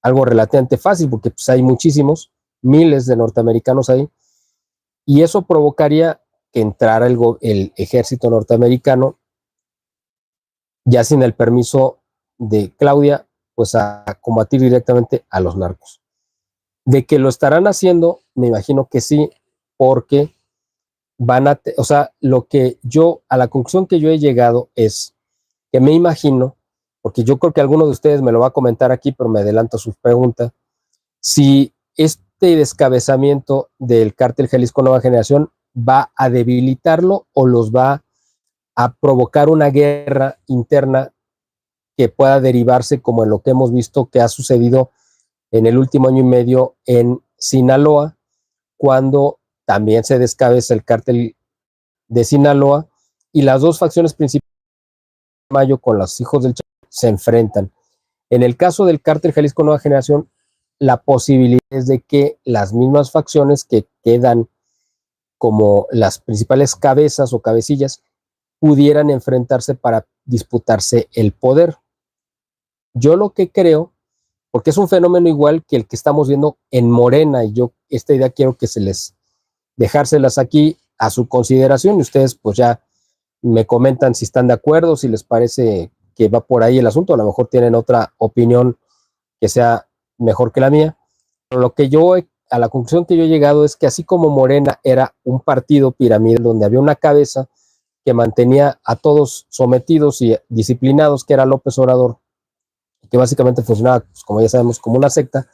algo relativamente fácil, porque pues, hay muchísimos, miles de norteamericanos ahí, y eso provocaría que entrara el ejército norteamericano, ya sin el permiso de Claudia, pues a combatir directamente a los narcos. De que lo estarán haciendo, me imagino que sí, porque o sea, a la conclusión que yo he llegado es que me imagino, porque yo creo que alguno de ustedes me lo va a comentar aquí, pero me adelanto a sus preguntas, si este descabezamiento del cártel Jalisco Nueva Generación va a debilitarlo o los va a provocar una guerra interna que pueda derivarse como en lo que hemos visto que ha sucedido en el último año y medio en Sinaloa, cuando también se descabeza el cártel de Sinaloa y las dos facciones principales de Mayo con los hijos del Chapo se enfrentan. En el caso del cártel Jalisco Nueva Generación, la posibilidad es de que las mismas facciones que quedan como las principales cabezas o cabecillas pudieran enfrentarse para disputarse el poder. Yo lo que creo, porque es un fenómeno igual que el que estamos viendo en Morena, y yo esta idea quiero que dejárselas aquí a su consideración, y ustedes pues ya me comentan si están de acuerdo, si les parece que va por ahí el asunto, a lo mejor tienen otra opinión que sea mejor que la mía. Pero a la conclusión que yo he llegado es que así como Morena era un partido piramidal donde había una cabeza que mantenía a todos sometidos y disciplinados, que era López Obrador, que básicamente funcionaba, pues, como ya sabemos, como una secta,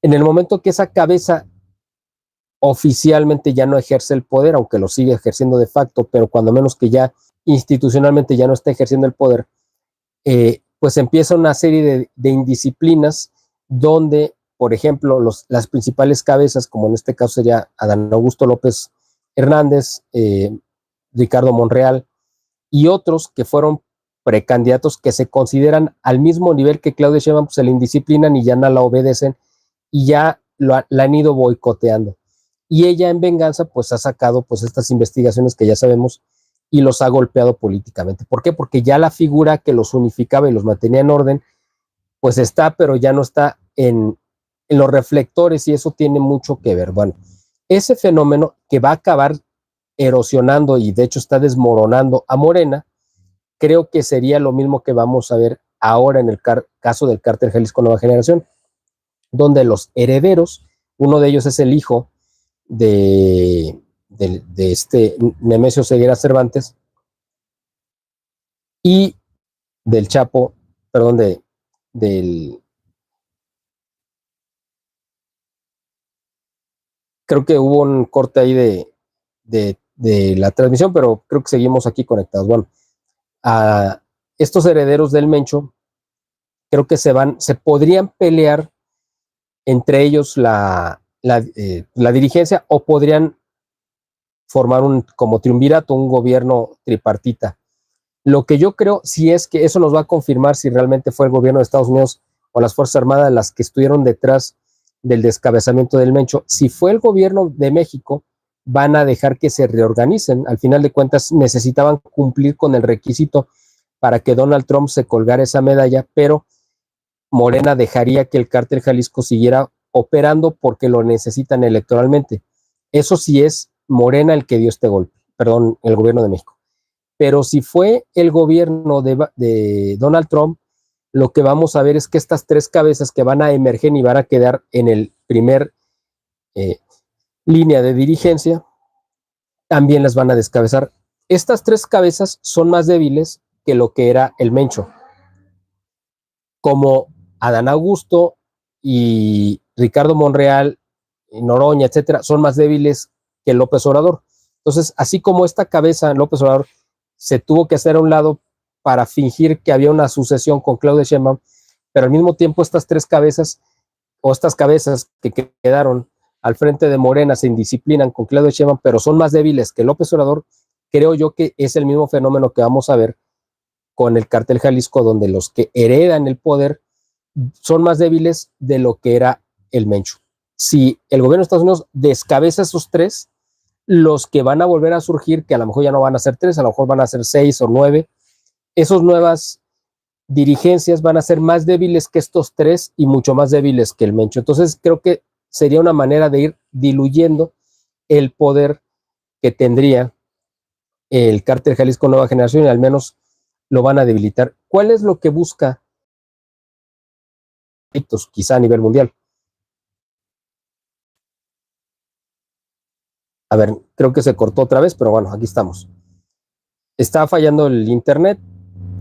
en el momento que esa cabeza oficialmente ya no ejerce el poder, aunque lo sigue ejerciendo de facto, pero cuando menos que ya institucionalmente ya no está ejerciendo el poder, pues empieza una serie de indisciplinas donde, por ejemplo, las principales cabezas, como en este caso sería Adán Augusto López Hernández, Ricardo Monreal y otros que fueron precandidatos que se consideran al mismo nivel que Claudia Sheinbaum, pues se le indisciplinan y ya no la obedecen y ya la han ido boicoteando. Y ella en venganza pues ha sacado pues estas investigaciones que ya sabemos y los ha golpeado políticamente. ¿Por qué? Porque ya la figura que los unificaba y los mantenía en orden pues está, pero ya no está en los reflectores y eso tiene mucho que ver. Bueno, ese fenómeno que va a acabar erosionando y de hecho está desmoronando a Morena, creo que sería lo mismo que vamos a ver ahora en el caso del cártel Jalisco Nueva Generación, donde los herederos, uno de ellos es el hijo de este Nemesio Ceguera Cervantes y del Chapo, perdón, del... Creo que hubo un corte ahí de la transmisión, pero creo que seguimos aquí conectados. Bueno, a estos herederos del Mencho, creo que se podrían pelear entre ellos la dirigencia o podrían formar como triunvirato, un gobierno tripartita. Lo que yo creo, si es que eso nos va a confirmar si realmente fue el gobierno de Estados Unidos o las Fuerzas Armadas las que estuvieron detrás del descabezamiento del Mencho. Si fue el gobierno de México, van a dejar que se reorganicen. Al final de cuentas, necesitaban cumplir con el requisito para que Donald Trump se colgara esa medalla, pero Morena dejaría que el cártel Jalisco siguiera operando porque lo necesitan electoralmente. Eso sí es Morena el que dio este golpe, perdón, el gobierno de México. Pero si fue el gobierno de Donald Trump, lo que vamos a ver es que estas tres cabezas que van a emerger y van a quedar en el primer línea de dirigencia, también las van a descabezar. Estas tres cabezas son más débiles que lo que era el Mencho, como Adán Augusto y Ricardo Monreal, Noroña, etcétera, son más débiles que López Obrador. Entonces, así como esta cabeza, López Obrador, se tuvo que hacer a un lado para fingir que había una sucesión con Claudia Sheinbaum, pero al mismo tiempo estas tres cabezas o estas cabezas que quedaron al frente de Morena se indisciplinan con Claudia Sheinbaum, pero son más débiles que López Obrador. Creo yo que es el mismo fenómeno que vamos a ver con el cártel Jalisco, donde los que heredan el poder son más débiles de lo que era el Mencho. Si el gobierno de Estados Unidos descabeza esos tres, los que van a volver a surgir, que a lo mejor ya no van a ser tres, a lo mejor van a ser 6 o 9, esas nuevas dirigencias van a ser más débiles que estos tres y mucho más débiles que el Mencho. Entonces creo que sería una manera de ir diluyendo el poder que tendría el cártel Jalisco Nueva Generación y al menos lo van a debilitar. ¿Cuál es lo que busca? Quizá a nivel mundial. A ver, creo que se cortó otra vez, pero bueno, aquí estamos. Está fallando el internet.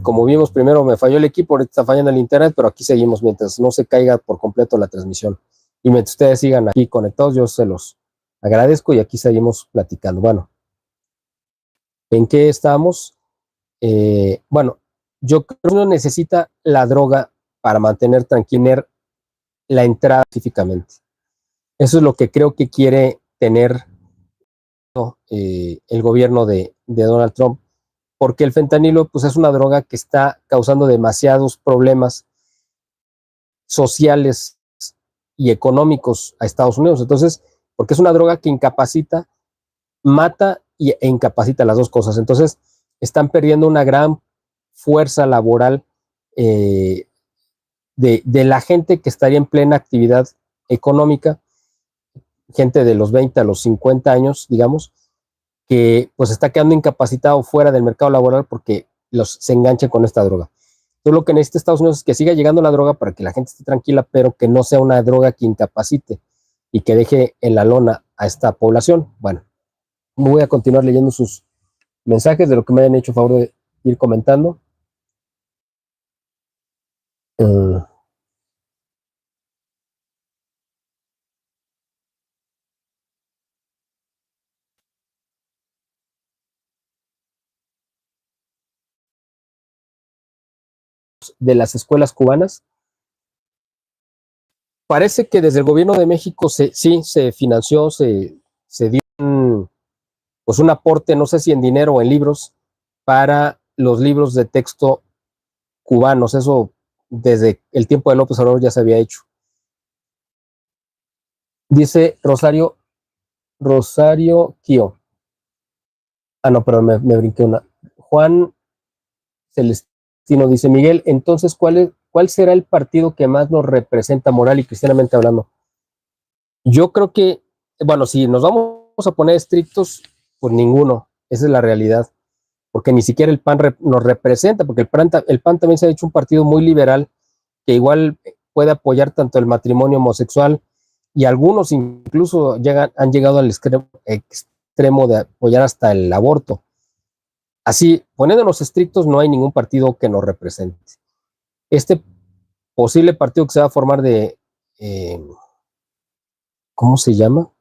Como vimos, primero me falló el equipo, ahorita está fallando el internet, pero aquí seguimos mientras no se caiga por completo la transmisión. Y mientras ustedes sigan aquí conectados, yo se los agradezco y aquí seguimos platicando. Bueno, ¿en qué estamos? Bueno, yo creo que uno necesita la droga para mantener tranquila la entrada específicamente. Eso es lo que creo que quiere tener el gobierno de Donald Trump, porque el fentanilo pues, es una droga que está causando demasiados problemas sociales y económicos a Estados Unidos. Entonces, porque es una droga que incapacita, mata e incapacita las dos cosas. Entonces, están perdiendo una gran fuerza laboral de la gente que estaría en plena actividad económica, gente de los 20 a los 50 años, digamos, que pues está quedando incapacitado fuera del mercado laboral porque se enganchan con esta droga. Entonces lo que necesita Estados Unidos es que siga llegando la droga para que la gente esté tranquila, pero que no sea una droga que incapacite y que deje en la lona a esta población. Bueno, voy a continuar leyendo sus mensajes de lo que me hayan hecho favor de ir comentando. De las escuelas cubanas. Parece que desde el gobierno de México sí se financió, se dio pues un aporte, no sé si en dinero o en libros, para los libros de texto cubanos. Eso desde el tiempo de López Obrador ya se había hecho. Dice Rosario Kio. Ah, no, perdón, me brinqué una. Juan Celestino dice, Miguel, entonces, ¿cuál será el partido que más nos representa moral y cristianamente hablando? Yo creo que, bueno, si nos vamos a poner estrictos, pues ninguno. Esa es la realidad. Porque ni siquiera el PAN nos representa, porque el PAN también se ha hecho un partido muy liberal que igual puede apoyar tanto el matrimonio homosexual y algunos incluso han llegado al extremo de apoyar hasta el aborto. Así, poniéndonos estrictos, no hay ningún partido que nos represente. Este posible partido que se va a formar ¿cómo se llama?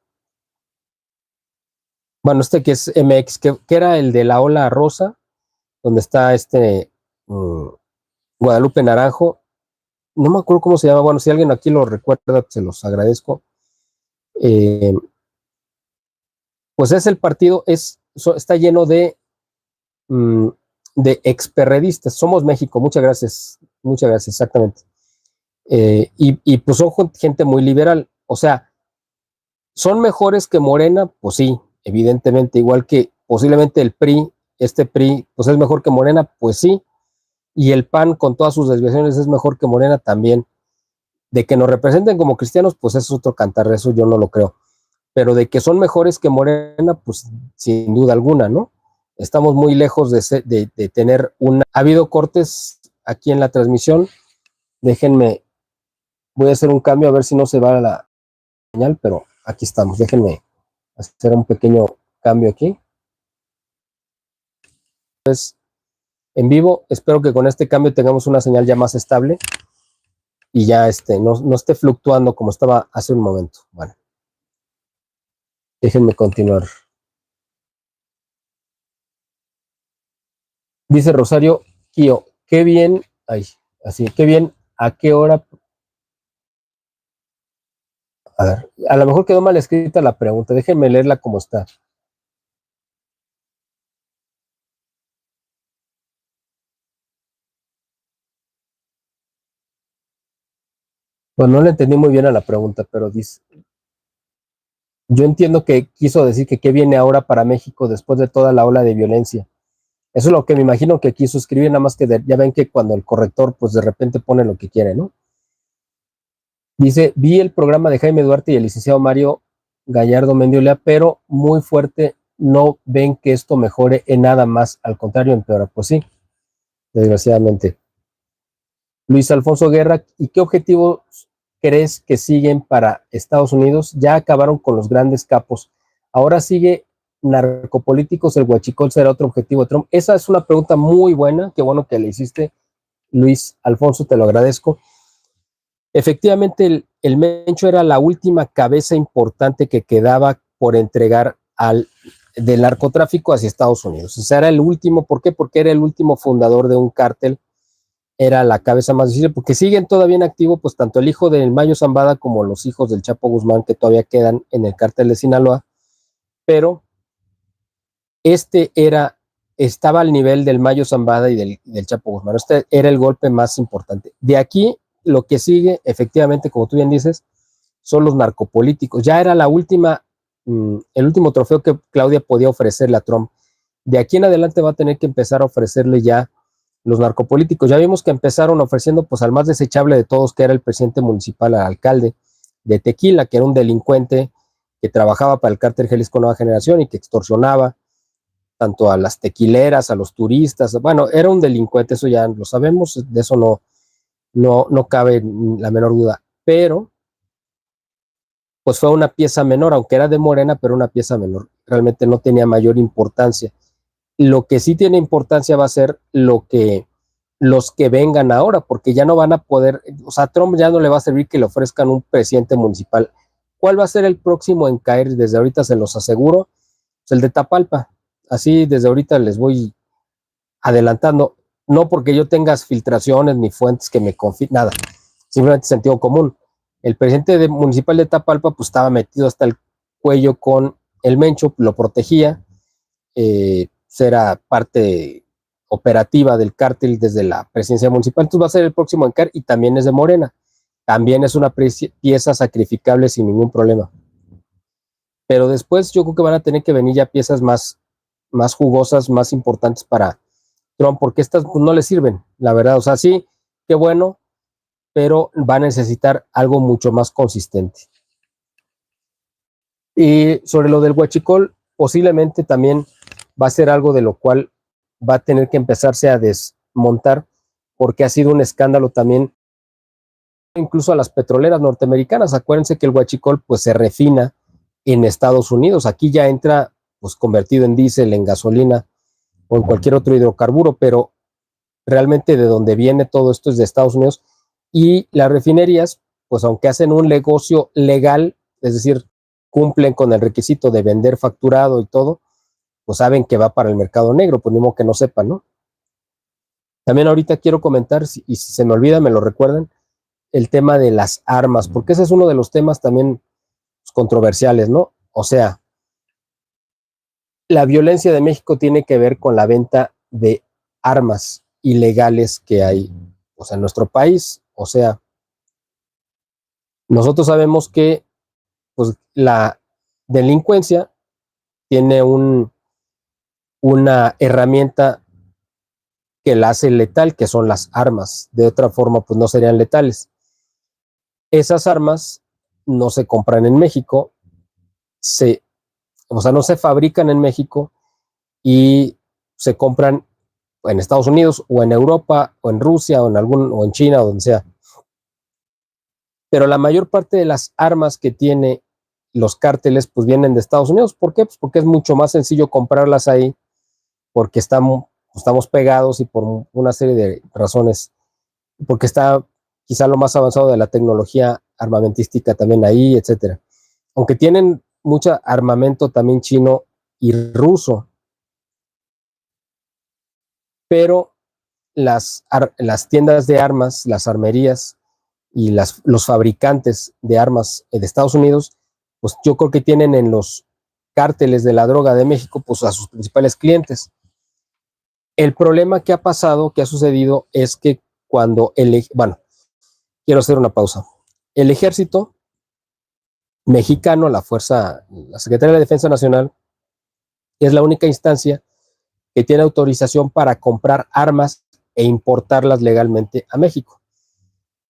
Bueno, que es MX, que era el de la ola rosa, donde está Guadalupe Naranjo. No me acuerdo cómo se llama. Bueno, si alguien aquí lo recuerda, se los agradezco. pues es el partido, está lleno de experredistas. Somos México, muchas gracias, exactamente. Y pues son gente muy liberal, o sea, ¿son mejores que Morena? Pues sí, evidentemente, igual que posiblemente el PRI, este PRI, pues es mejor que Morena, pues sí, y el PAN con todas sus desviaciones es mejor que Morena también. De que nos representen como cristianos, pues eso es otro cantar, eso yo no lo creo. Pero de que son mejores que Morena, pues sin duda alguna, ¿no? Estamos muy lejos de tener una... Ha habido cortes aquí en la transmisión, déjenme, voy a hacer un cambio a ver si no se va la señal, pero aquí estamos, déjenme hacer un pequeño cambio aquí. Pues en vivo, espero que con este cambio tengamos una señal ya más estable y ya no esté fluctuando como estaba hace un momento. Bueno, déjenme continuar. Dice Rosario Kio, qué bien, qué bien, ¿a qué hora? A ver, a lo mejor quedó mal escrita la pregunta, déjenme leerla como está. Bueno, no le entendí muy bien a la pregunta, pero dice, yo entiendo que quiso decir que qué viene ahora para México después de toda la ola de violencia. Eso es lo que me imagino que quiso escribir, nada más que ya ven que cuando el corrector pues de repente pone lo que quiere, ¿no? Dice, vi el programa de Jaime Duarte y el licenciado Mario Gallardo Mendiola, pero muy fuerte, no ven que esto mejore en nada más, al contrario empeora. Pues sí, desgraciadamente. Luis Alfonso Guerra, ¿y qué objetivos crees que siguen para Estados Unidos? Ya acabaron con los grandes capos. Ahora sigue narcopolíticos, el huachicol será otro objetivo de Trump. Esa es una pregunta muy buena, qué bueno que le hiciste, Luis Alfonso, te lo agradezco. Efectivamente, el Mencho era la última cabeza importante que quedaba por entregar del narcotráfico hacia Estados Unidos. O sea, era el último, ¿por qué? Porque era el último fundador de un cártel, era la cabeza más difícil, porque siguen todavía en activo, pues tanto el hijo del Mayo Zambada como los hijos del Chapo Guzmán, que todavía quedan en el cártel de Sinaloa, pero estaba al nivel del Mayo Zambada y del Chapo Guzmán. Este era el golpe más importante. De aquí, lo que sigue, efectivamente, como tú bien dices, son los narcopolíticos. Ya era el último trofeo que Claudia podía ofrecerle a Trump. De aquí en adelante va a tener que empezar a ofrecerle ya los narcopolíticos. Ya vimos que empezaron ofreciendo pues al más desechable de todos, que era el presidente municipal, al alcalde de Tequila, que era un delincuente que trabajaba para el cártel Jalisco Nueva Generación y que extorsionaba tanto a las tequileras, a los turistas. Bueno, era un delincuente, eso ya lo sabemos, de eso no cabe la menor duda. Pero pues fue una pieza menor, aunque era de Morena, pero una pieza menor. Realmente no tenía mayor importancia. Lo que sí tiene importancia va a ser los que vengan ahora, porque ya no van a poder, o sea, a Trump ya no le va a servir que le ofrezcan un presidente municipal. ¿Cuál va a ser el próximo en caer? Desde ahorita se los aseguro, pues el de Tapalpa. Así desde ahorita les voy adelantando, no porque yo tenga filtraciones ni fuentes que me confíen, nada, simplemente sentido común. El presidente municipal de Tapalpa pues estaba metido hasta el cuello con el Mencho, lo protegía, era parte operativa del cártel desde la presidencia municipal, entonces va a ser el próximo en caer y también es de Morena, también es una pieza sacrificable sin ningún problema. Pero después yo creo que van a tener que venir ya piezas más jugosas, más importantes para Trump, porque estas pues, no le sirven, la verdad. O sea, sí, qué bueno, pero va a necesitar algo mucho más consistente. Y sobre lo del huachicol, posiblemente también va a ser algo de lo cual va a tener que empezarse a desmontar, porque ha sido un escándalo también, incluso a las petroleras norteamericanas. Acuérdense que el huachicol pues se refina en Estados Unidos. Aquí ya entra pues convertido en diésel, en gasolina o en cualquier otro hidrocarburo, pero realmente de donde viene todo esto es de Estados Unidos. Y las refinerías, pues aunque hacen un negocio legal, es decir, cumplen con el requisito de vender facturado y todo, pues saben que va para el mercado negro, pues ni modo que no sepan, ¿no? También ahorita quiero comentar, y si se me olvida, me lo recuerdan, el tema de las armas, porque ese es uno de los temas también controversiales, ¿no? O sea, la violencia de México tiene que ver con la venta de armas ilegales que hay, o sea, en nuestro país. O sea, nosotros sabemos que pues, la delincuencia tiene una herramienta que la hace letal, que son las armas. De otra forma, pues no serían letales. Esas armas no se compran en México, o sea, no se fabrican en México y se compran en Estados Unidos o en Europa o en Rusia o en China o donde sea. Pero la mayor parte de las armas que tiene los cárteles pues vienen de Estados Unidos. ¿Por qué? Pues porque es mucho más sencillo comprarlas ahí, porque estamos pegados y por una serie de razones, porque está quizá lo más avanzado de la tecnología armamentística también ahí, etcétera. Aunque tienen mucho armamento también chino y ruso, pero las tiendas de armas, las armerías y los fabricantes de armas de Estados Unidos, pues yo creo que tienen en los cárteles de la droga de México, pues a sus principales clientes. El problema que ha pasado, que ha sucedido, es que bueno, quiero hacer una pausa. El ejército mexicano, la Secretaría de Defensa Nacional, es la única instancia que tiene autorización para comprar armas e importarlas legalmente a México.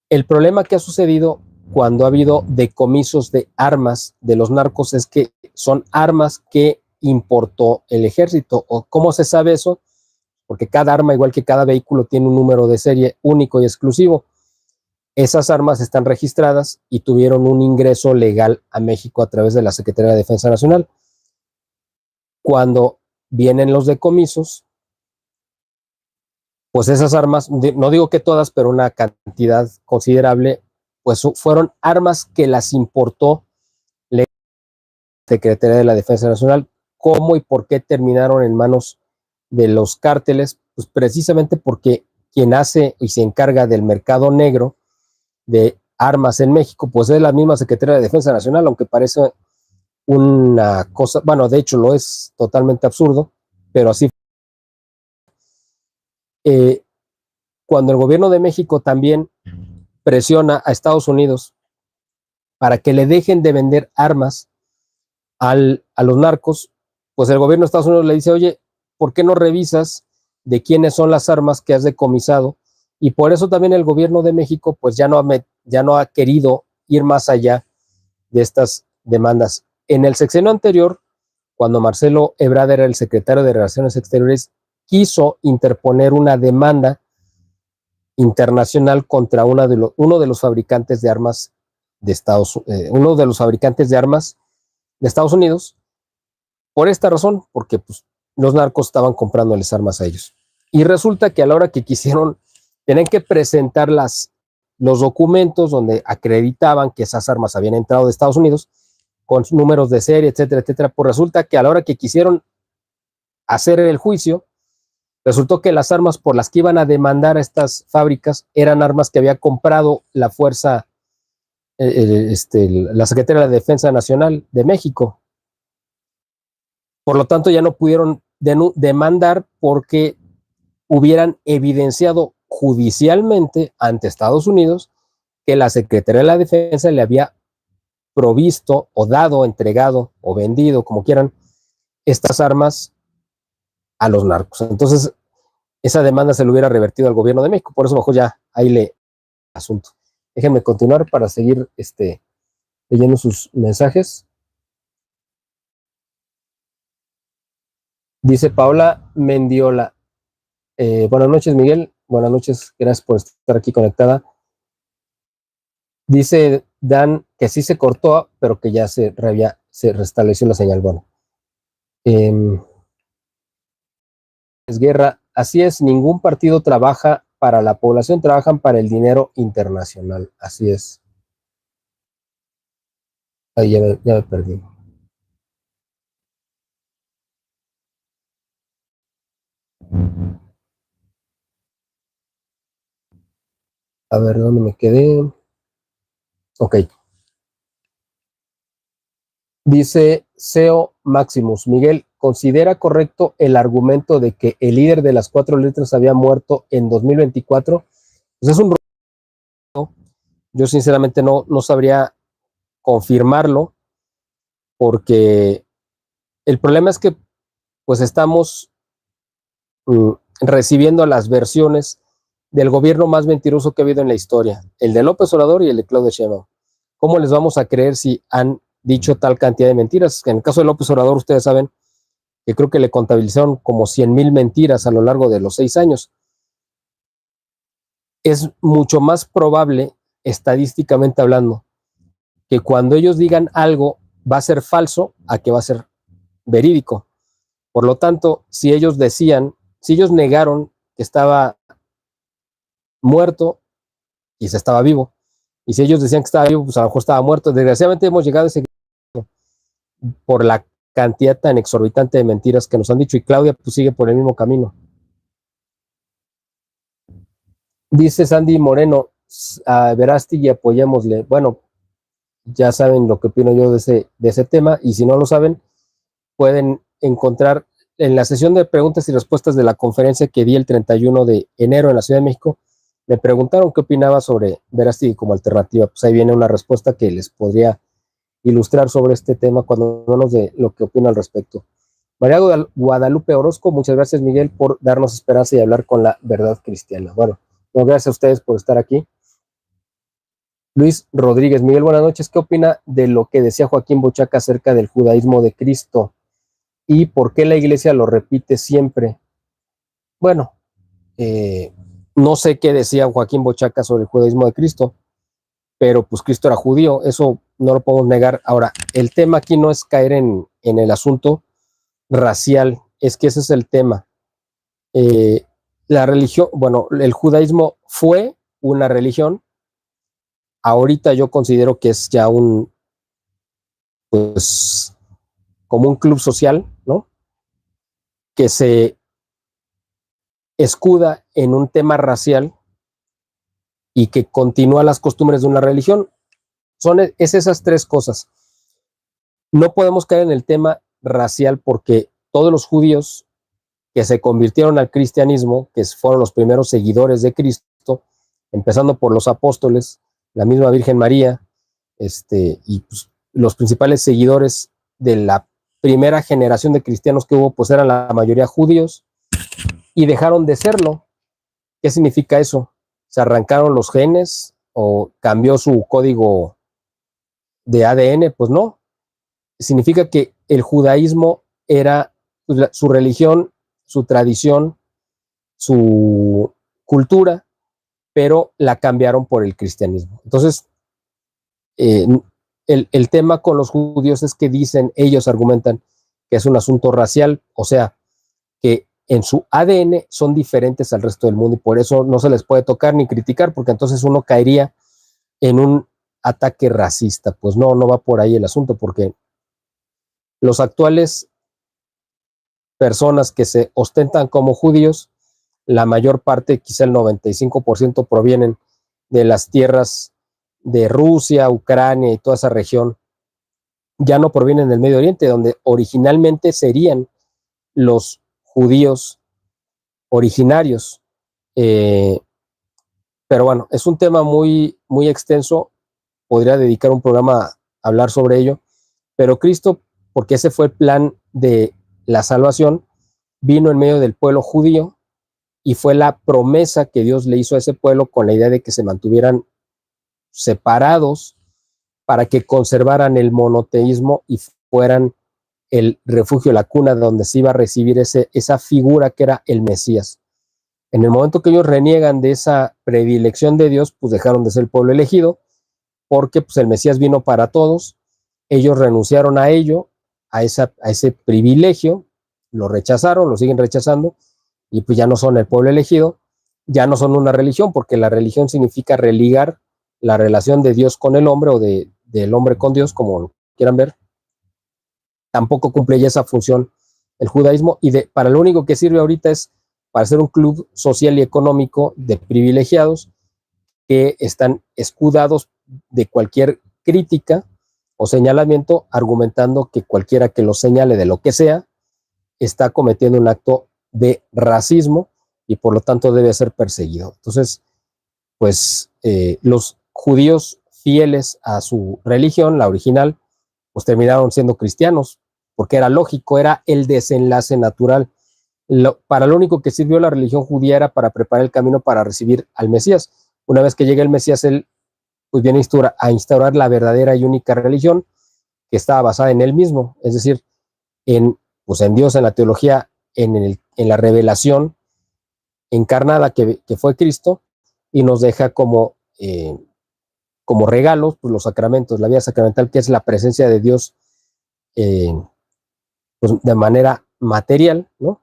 El problema que ha sucedido cuando ha habido decomisos de armas de los narcos es que son armas que importó el ejército. ¿O cómo se sabe eso? Porque cada arma, igual que cada vehículo, tiene un número de serie único y exclusivo. Esas armas están registradas y tuvieron un ingreso legal a México a través de la Secretaría de Defensa Nacional. Cuando vienen los decomisos, pues esas armas, no digo que todas, pero una cantidad considerable, pues fueron armas que las importó la Secretaría de la Defensa Nacional. ¿Cómo y por qué terminaron en manos de los cárteles? Pues precisamente porque quien hace y se encarga del mercado negro de armas en México, pues es la misma Secretaría de Defensa Nacional, aunque parece una cosa, bueno, de hecho lo es totalmente absurdo, pero así. Eh, Cuando el gobierno de México también presiona a Estados Unidos para que le dejen de vender armas a los narcos, pues el gobierno de Estados Unidos le dice, oye, ¿por qué no revisas de quiénes son las armas que has decomisado? Y por eso también el gobierno de México pues ya no ha querido ir más allá de estas demandas. En el sexenio anterior, cuando Marcelo Ebrard era el secretario de Relaciones Exteriores, quiso interponer una demanda internacional contra uno de los fabricantes de armas uno de los fabricantes de armas de Estados Unidos, por esta razón, porque pues, los narcos estaban comprándoles armas a ellos. Y resulta que a la hora que tenían que presentar los documentos donde acreditaban que esas armas habían entrado de Estados Unidos, con números de serie, etcétera, etcétera, pues resulta que a la hora que quisieron hacer el juicio, resultó que las armas por las que iban a demandar a estas fábricas eran armas que había comprado la la Secretaría de la Defensa Nacional de México. Por lo tanto, ya no pudieron demandar porque hubieran evidenciado judicialmente ante Estados Unidos que la Secretaría de la Defensa le había provisto o dado, entregado o vendido, como quieran, estas armas a los narcos. Entonces, esa demanda se le hubiera revertido al gobierno de México. Por eso mejor ya ahí le asunto. Déjenme continuar para seguir leyendo sus mensajes. Dice Paola Mendiola. Buenas noches, Miguel. Buenas noches. Gracias por estar aquí conectada. Dice Dan que sí se cortó, pero que ya se restableció la señal. Bueno. Es guerra. Así es, ningún partido trabaja para la población, trabajan para el dinero internacional. Así es. Ahí ya me perdí. A ver, ¿dónde me quedé? Ok. Dice SEO Maximus. Miguel, considera correcto el argumento de que el líder de las 4 letras había muerto en 2024, pues es un rumor. Yo sinceramente no sabría confirmarlo, porque el problema es que pues estamos recibiendo las versiones del gobierno más mentiroso que ha habido en la historia, el de López Obrador y el de Claudia Sheinbaum. ¿Cómo les vamos a creer si han dicho tal cantidad de mentiras? En el caso de López Obrador, ustedes saben que creo que le contabilizaron como 100,000 mentiras a lo largo de los 6 años. Es mucho más probable, estadísticamente hablando, que cuando ellos digan algo va a ser falso a que va a ser verídico. Por lo tanto, si ellos negaron que estaba muerto, quizá estaba vivo. Y si ellos decían que estaba vivo, pues a lo mejor estaba muerto. Desgraciadamente hemos llegado a ese por la cantidad tan exorbitante de mentiras que nos han dicho, y Claudia pues sigue por el mismo camino. Dice Sandy Moreno, a Verástegui apoyémosle. Bueno, ya saben lo que opino yo de ese tema, y si no lo saben, pueden encontrar en la sesión de preguntas y respuestas de la conferencia que di el 31 de enero en la Ciudad de México. Me preguntaron qué opinaba sobre Verástegui como alternativa. Pues ahí viene una respuesta que les podría ilustrar sobre este tema, cuando menos de lo que opino al respecto. María Guadalupe Orozco, muchas gracias, Miguel, por darnos esperanza y hablar con la verdad cristiana. Bueno, gracias a ustedes por estar aquí. Luis Rodríguez, Miguel, buenas noches. ¿Qué opina de lo que decía Joaquín Bochaca acerca del judaísmo de Cristo y por qué la iglesia lo repite siempre? Bueno, no sé qué decía Joaquín Bochaca sobre el judaísmo de Cristo, pero pues Cristo era judío, eso no lo podemos negar. Ahora, el tema aquí no es caer en el asunto racial, es que ese es el tema. La religión, bueno, el judaísmo fue una religión, ahorita yo considero que es ya pues, como un club social, ¿no? Que se escuda en un tema racial y que continúa las costumbres de una religión. Es esas 3 cosas. No podemos caer en el tema racial porque todos los judíos que se convirtieron al cristianismo, que fueron los primeros seguidores de Cristo, empezando por los apóstoles, la misma Virgen María, y pues, los principales seguidores de la primera generación de cristianos que hubo, pues eran la mayoría judíos, y dejaron de serlo. ¿Qué significa eso? ¿Se arrancaron los genes o cambió su código de ADN? Pues no. Significa que el judaísmo era pues, su religión, su tradición, su cultura, pero la cambiaron por el cristianismo. Entonces, el tema con los judíos es que ellos argumentan que es un asunto racial, o sea, que en su ADN son diferentes al resto del mundo y por eso no se les puede tocar ni criticar, porque entonces uno caería en un ataque racista. Pues no va por ahí el asunto, porque los actuales personas que se ostentan como judíos, la mayor parte, quizá el 95%, provienen de las tierras de Rusia, Ucrania y toda esa región. Ya no provienen del Medio Oriente, donde originalmente serían los judíos originarios. Pero bueno, es un tema muy, muy extenso. Podría dedicar un programa a hablar sobre ello. Pero Cristo, porque ese fue el plan de la salvación, vino en medio del pueblo judío y fue la promesa que Dios le hizo a ese pueblo con la idea de que se mantuvieran separados para que conservaran el monoteísmo y fueran el refugio, la cuna donde se iba a recibir esa figura que era el Mesías. En el momento que ellos reniegan de esa predilección de Dios, pues dejaron de ser el pueblo elegido, porque pues el Mesías vino para todos. Ellos renunciaron a ello, a ese privilegio, lo rechazaron, lo siguen rechazando, y pues ya no son el pueblo elegido, ya no son una religión, porque la religión significa religar la relación de Dios con el hombre o del hombre con Dios, como lo quieran ver. Tampoco cumple ya esa función el judaísmo, y para lo único que sirve ahorita es para ser un club social y económico de privilegiados que están escudados de cualquier crítica o señalamiento, argumentando que cualquiera que los señale de lo que sea, está cometiendo un acto de racismo y por lo tanto debe ser perseguido. Entonces, pues los judíos fieles a su religión, la original, pues terminaron siendo cristianos, porque era lógico, era el desenlace natural. Para lo único que sirvió la religión judía era para preparar el camino para recibir al Mesías. Una vez que llegue el Mesías, él pues viene a instaurar la verdadera y única religión que estaba basada en él mismo, es decir, pues en Dios, en la teología, en la revelación encarnada que fue Cristo, y nos deja como regalos pues los sacramentos, la vida sacramental, que es la presencia de Dios pues de manera material, ¿no?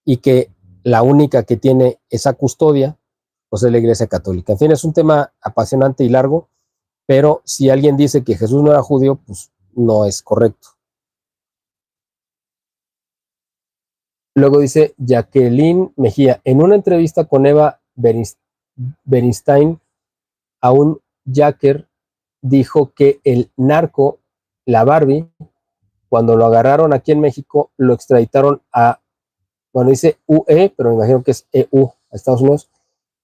Y que la única que tiene esa custodia pues es la Iglesia Católica. En fin, es un tema apasionante y largo, pero si alguien dice que Jesús no era judío, pues no es correcto. Luego dice Jacqueline Mejía, en una entrevista con Eva Bernstein, a un Jacker dijo que el narco, la Barbie, cuando lo agarraron aquí en México, lo extraditaron bueno, dice UE, pero me imagino que es EU, a Estados Unidos,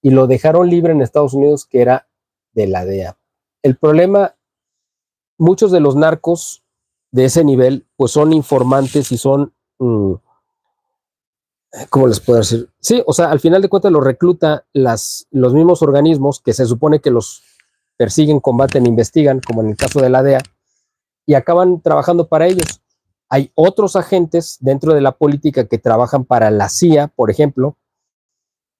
y lo dejaron libre en Estados Unidos, que era de la DEA. El problema, muchos de los narcos de ese nivel, pues son informantes y son, ¿cómo les puedo decir? Sí, o sea, al final de cuentas los recluta los mismos organismos que se supone que los persiguen, combaten, investigan, como en el caso de la DEA, y acaban trabajando para ellos. Hay otros agentes dentro de la política que trabajan para la CIA, por ejemplo,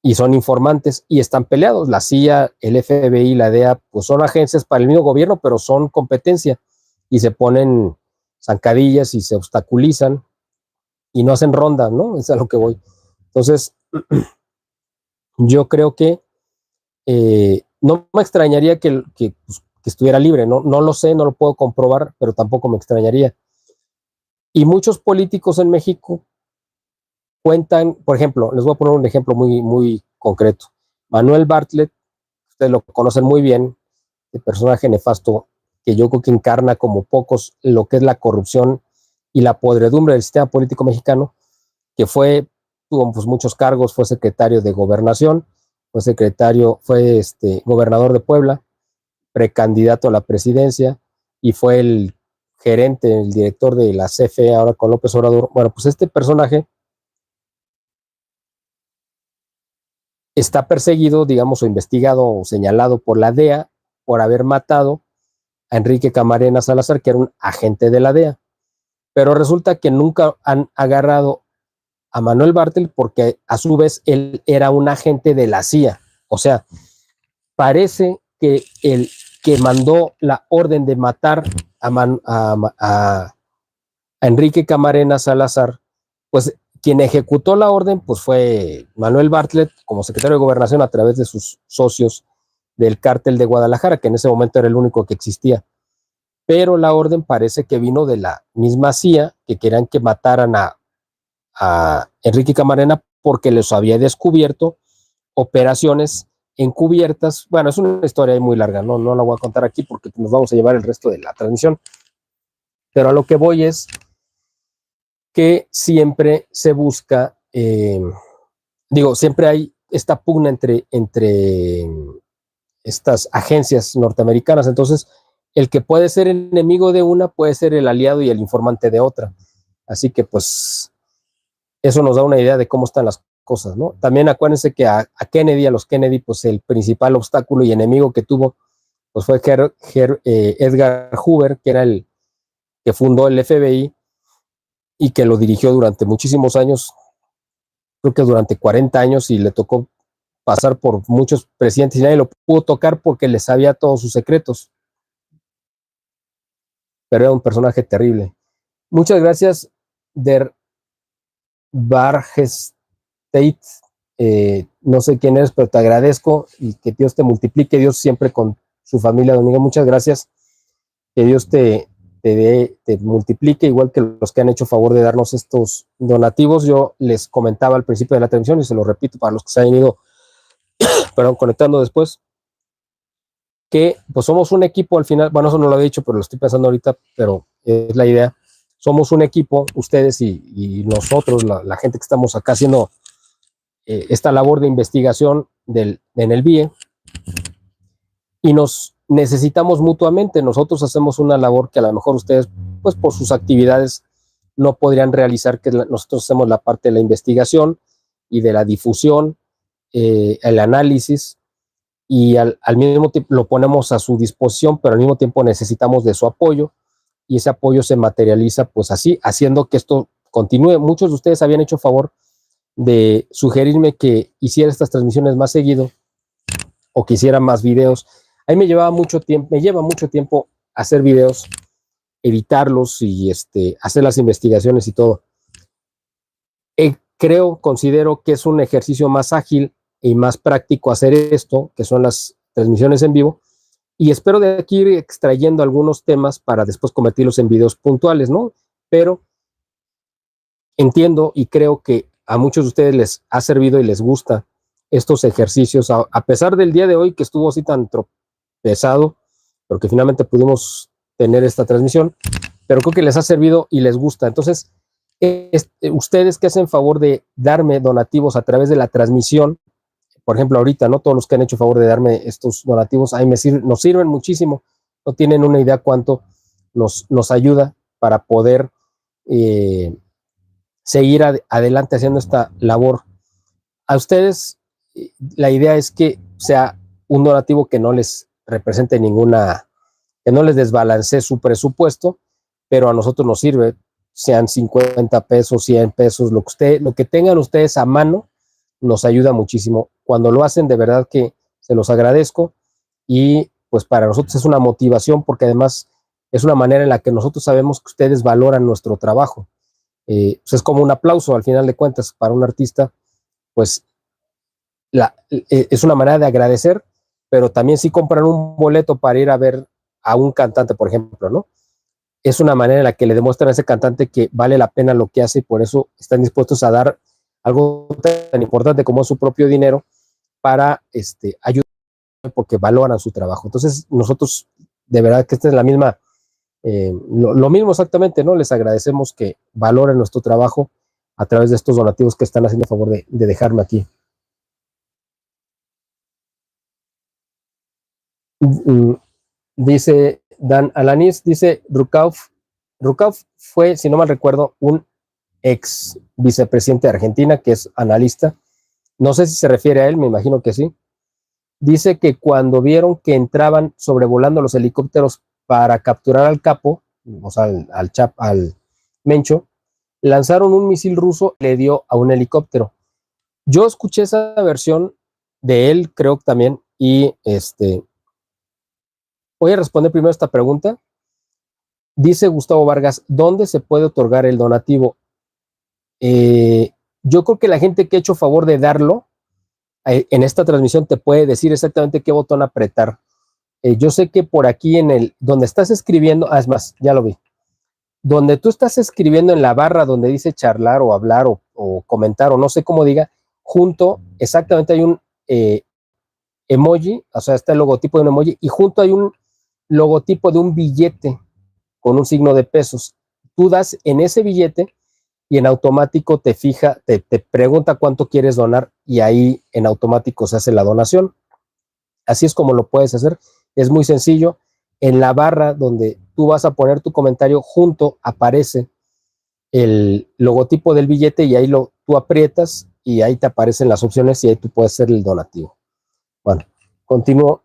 y son informantes y están peleados. La CIA, el FBI, la DEA, pues son agencias para el mismo gobierno, pero son competencia y se ponen zancadillas y se obstaculizan y no hacen ronda, ¿no? Es a lo que voy. Entonces, yo creo que no me extrañaría que estuviera libre, ¿no? No lo sé, no lo puedo comprobar, pero tampoco me extrañaría. Y muchos políticos en México cuentan, por ejemplo, les voy a poner un ejemplo muy, muy concreto. Manuel Bartlett, ustedes lo conocen muy bien, el personaje nefasto que yo creo que encarna como pocos lo que es la corrupción y la podredumbre del sistema político mexicano, que tuvo pues muchos cargos, fue secretario de Gobernación, fue gobernador de Puebla, precandidato a la presidencia y fue el gerente, el director de la CFE ahora con López Obrador. Bueno, pues este personaje está perseguido, digamos, o investigado o señalado por la DEA por haber matado a Enrique Camarena Salazar, que era un agente de la DEA. Pero resulta que nunca han agarrado a Manuel Bartlett porque a su vez él era un agente de la CIA. O sea, parece que el que mandó la orden de matar a Enrique Camarena Salazar, pues quien ejecutó la orden pues fue Manuel Bartlett como secretario de Gobernación a través de sus socios del cártel de Guadalajara, que en ese momento era el único que existía. Pero la orden parece que vino de la misma CIA, que querían que mataran a Enrique Camarena porque les había descubierto operaciones encubiertas. Bueno, es una historia muy larga, no la voy a contar aquí porque nos vamos a llevar el resto de la transmisión. Pero a lo que voy es que siempre se busca, siempre hay esta pugna entre estas agencias norteamericanas. Entonces, el que puede ser enemigo de una puede ser el aliado y el informante de otra. Así que, pues, eso nos da una idea de cómo están las cosas, ¿no? También acuérdense que a los Kennedy, pues el principal obstáculo y enemigo que tuvo, pues fue Edgar Hoover, que era el que fundó el FBI y que lo dirigió durante muchísimos años, creo que durante 40 años, y le tocó pasar por muchos presidentes y nadie lo pudo tocar porque le sabía todos sus secretos. Pero era un personaje terrible. Muchas gracias, Der Barges Tate. No sé quién eres, pero te agradezco y que Dios te multiplique, Dios siempre con su familia, don Miguel. Muchas gracias. Que Dios te multiplique, igual que los que han hecho favor de darnos estos donativos. Yo les comentaba al principio de la transmisión y se lo repito para los que se han ido conectando después, que pues somos un equipo al final. Bueno, eso no lo he dicho, pero lo estoy pensando ahorita, pero es la idea. somos un equipo, ustedes y nosotros, la gente que estamos acá haciendo esta labor de investigación en el BIE, y nos necesitamos mutuamente. Nosotros hacemos una labor que a lo mejor ustedes, pues por sus actividades, no podrían realizar, que nosotros hacemos la parte de la investigación y de la difusión, el análisis, y al mismo tiempo lo ponemos a su disposición, pero al mismo tiempo necesitamos de su apoyo, y ese apoyo se materializa pues así, haciendo que esto continúe. Muchos de ustedes habían hecho favor de sugerirme que hiciera estas transmisiones más seguido o que hiciera más videos. A mí me lleva mucho tiempo hacer videos, editarlos y hacer las investigaciones y todo. Considero que es un ejercicio más ágil y más práctico hacer esto, que son las transmisiones en vivo, y espero de aquí ir extrayendo algunos temas para después convertirlos en videos puntuales, ¿no? Pero entiendo y creo que a muchos de ustedes les ha servido y les gusta estos ejercicios, a pesar del día de hoy que estuvo así tan pesado, porque finalmente pudimos tener esta transmisión, pero creo que les ha servido y les gusta. Entonces, ustedes que hacen favor de darme donativos a través de la transmisión, por ejemplo ahorita, ¿no? Todos los que han hecho favor de darme estos donativos, ahí nos sirven muchísimo, no tienen una idea cuánto nos ayuda para poder seguir adelante haciendo esta labor. A ustedes, la idea es que sea un donativo que no les represente que no les desbalancee su presupuesto, pero a nosotros nos sirve, sean 50 pesos, 100 pesos, lo que tengan ustedes a mano, nos ayuda muchísimo. Cuando lo hacen, de verdad que se los agradezco, y pues para nosotros es una motivación, porque además es una manera en la que nosotros sabemos que ustedes valoran nuestro trabajo. Pues es como un aplauso al final de cuentas para un artista, pues es una manera de agradecer, pero también si compran un boleto para ir a ver a un cantante, por ejemplo, ¿no? Es una manera en la que le demuestran a ese cantante que vale la pena lo que hace, y por eso están dispuestos a dar algo tan importante como su propio dinero para ayudar, porque valoran su trabajo. Entonces nosotros, de verdad que esta es la misma, lo mismo exactamente, ¿no? Les agradecemos que valoren nuestro trabajo a través de estos donativos que están haciendo a favor de dejarme aquí. Dice Dan Alanis, dice Rukauf fue, si no mal recuerdo, un ex vicepresidente de Argentina, que es analista. No sé si se refiere a él, me imagino que sí. Dice que cuando vieron que entraban sobrevolando los helicópteros para capturar al capo, o sea, al Mencho, lanzaron un misil ruso y le dio a un helicóptero. Yo escuché esa versión de él, creo que también, y voy a responder primero esta pregunta. Dice Gustavo Vargas, ¿dónde se puede otorgar el donativo? Yo creo que la gente que ha hecho favor de darlo en esta transmisión te puede decir exactamente qué botón apretar. Yo sé que por aquí donde estás escribiendo, es más, ya lo vi, donde tú estás escribiendo en la barra donde dice charlar o hablar o comentar o no sé cómo diga, junto exactamente hay un emoji, o sea, está el logotipo de un emoji, y junto hay un logotipo de un billete con un signo de pesos. Tú das en ese billete y en automático te pregunta cuánto quieres donar, y ahí en automático se hace la donación. Así es como lo puedes hacer. Es muy sencillo. En la barra donde tú vas a poner tu comentario, junto aparece el logotipo del billete, y ahí tú aprietas y ahí te aparecen las opciones, y ahí tú puedes hacer el donativo. Bueno, continúo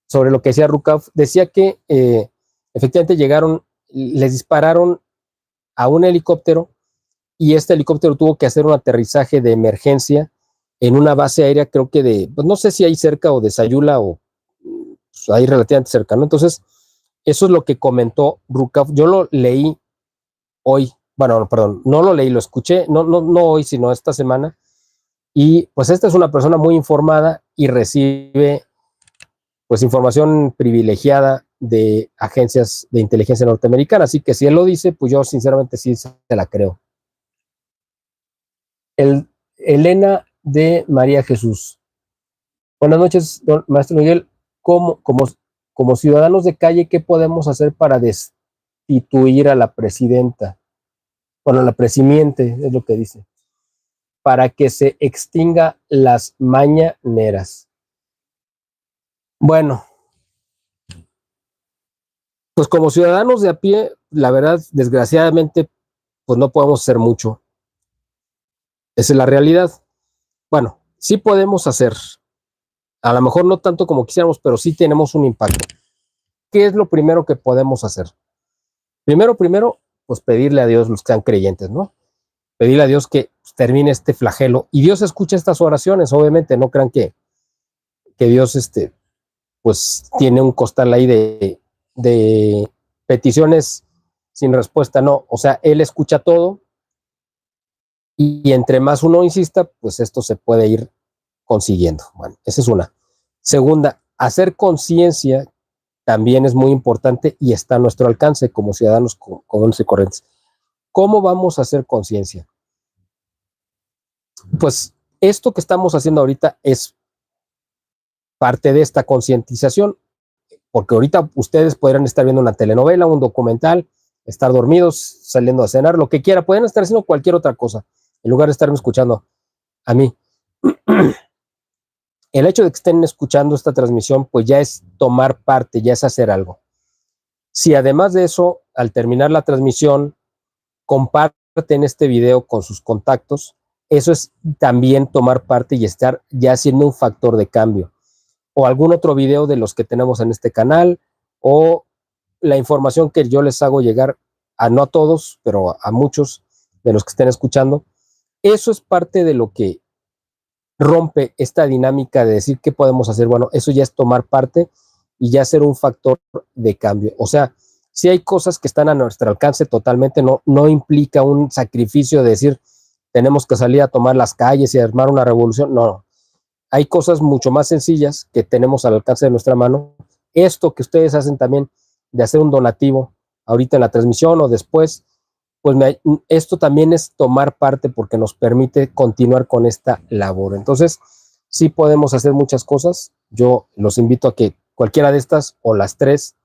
sobre lo que decía Rukauf. Decía que efectivamente les dispararon a un helicóptero, y este helicóptero tuvo que hacer un aterrizaje de emergencia en una base aérea, creo que pues no sé si ahí cerca o de Sayula, o pues, ahí relativamente cerca, ¿no? Entonces, eso es lo que comentó Rukauf. Yo lo leí hoy, bueno, perdón, no lo leí, lo escuché, no hoy, sino esta semana, y pues esta es una persona muy informada y recibe pues información privilegiada de agencias de inteligencia norteamericana, así que si él lo dice, pues yo sinceramente sí se la creo. Elena de María Jesús. Buenas noches, maestro Miguel. Como ciudadanos de calle, ¿qué podemos hacer para destituir a la presidenta, bueno, la presimiente, es lo que dice, para que se extinga las mañaneras. Bueno, pues como ciudadanos de a pie, la verdad, desgraciadamente, pues no podemos hacer mucho. Esa es la realidad. Bueno, sí podemos hacer, a lo mejor no tanto como quisiéramos, pero sí tenemos un impacto. ¿Qué es lo primero que podemos hacer? Primero, pues pedirle a Dios, los que sean creyentes, ¿no? Pedirle a Dios que termine este flagelo. Y Dios escucha estas oraciones, obviamente, no crean que Dios, pues tiene un costal ahí de peticiones sin respuesta, no. O sea, Él escucha todo y entre más uno insista, pues esto se puede ir consiguiendo. Bueno, esa es una. Segunda, hacer conciencia también es muy importante y está a nuestro alcance como ciudadanos comunes y corrientes. ¿Cómo vamos a hacer conciencia? Pues esto que estamos haciendo ahorita es parte de esta concientización, porque ahorita ustedes podrán estar viendo una telenovela, un documental, estar dormidos, saliendo a cenar, lo que quiera, pueden estar haciendo cualquier otra cosa, en lugar de estarme escuchando a mí. El hecho de que estén escuchando esta transmisión, pues ya es tomar parte, ya es hacer algo. Si además de eso, al terminar la transmisión, comparten este video con sus contactos, eso es también tomar parte y estar ya siendo un factor de cambio. O algún otro video de los que tenemos en este canal, o la información que yo les hago llegar a no a todos, pero a muchos de los que estén escuchando. Eso es parte de lo que rompe esta dinámica de decir qué podemos hacer. Bueno, eso ya es tomar parte y ya ser un factor de cambio. O sea, si hay cosas que están a nuestro alcance totalmente, no implica un sacrificio de decir tenemos que salir a tomar las calles y armar una revolución. No, hay cosas mucho más sencillas que tenemos al alcance de nuestra mano. Esto que ustedes hacen también de hacer un donativo ahorita en la transmisión o después, pues esto también es tomar parte porque nos permite continuar con esta labor. Entonces, sí podemos hacer muchas cosas. Yo los invito a que cualquiera de estas o las tres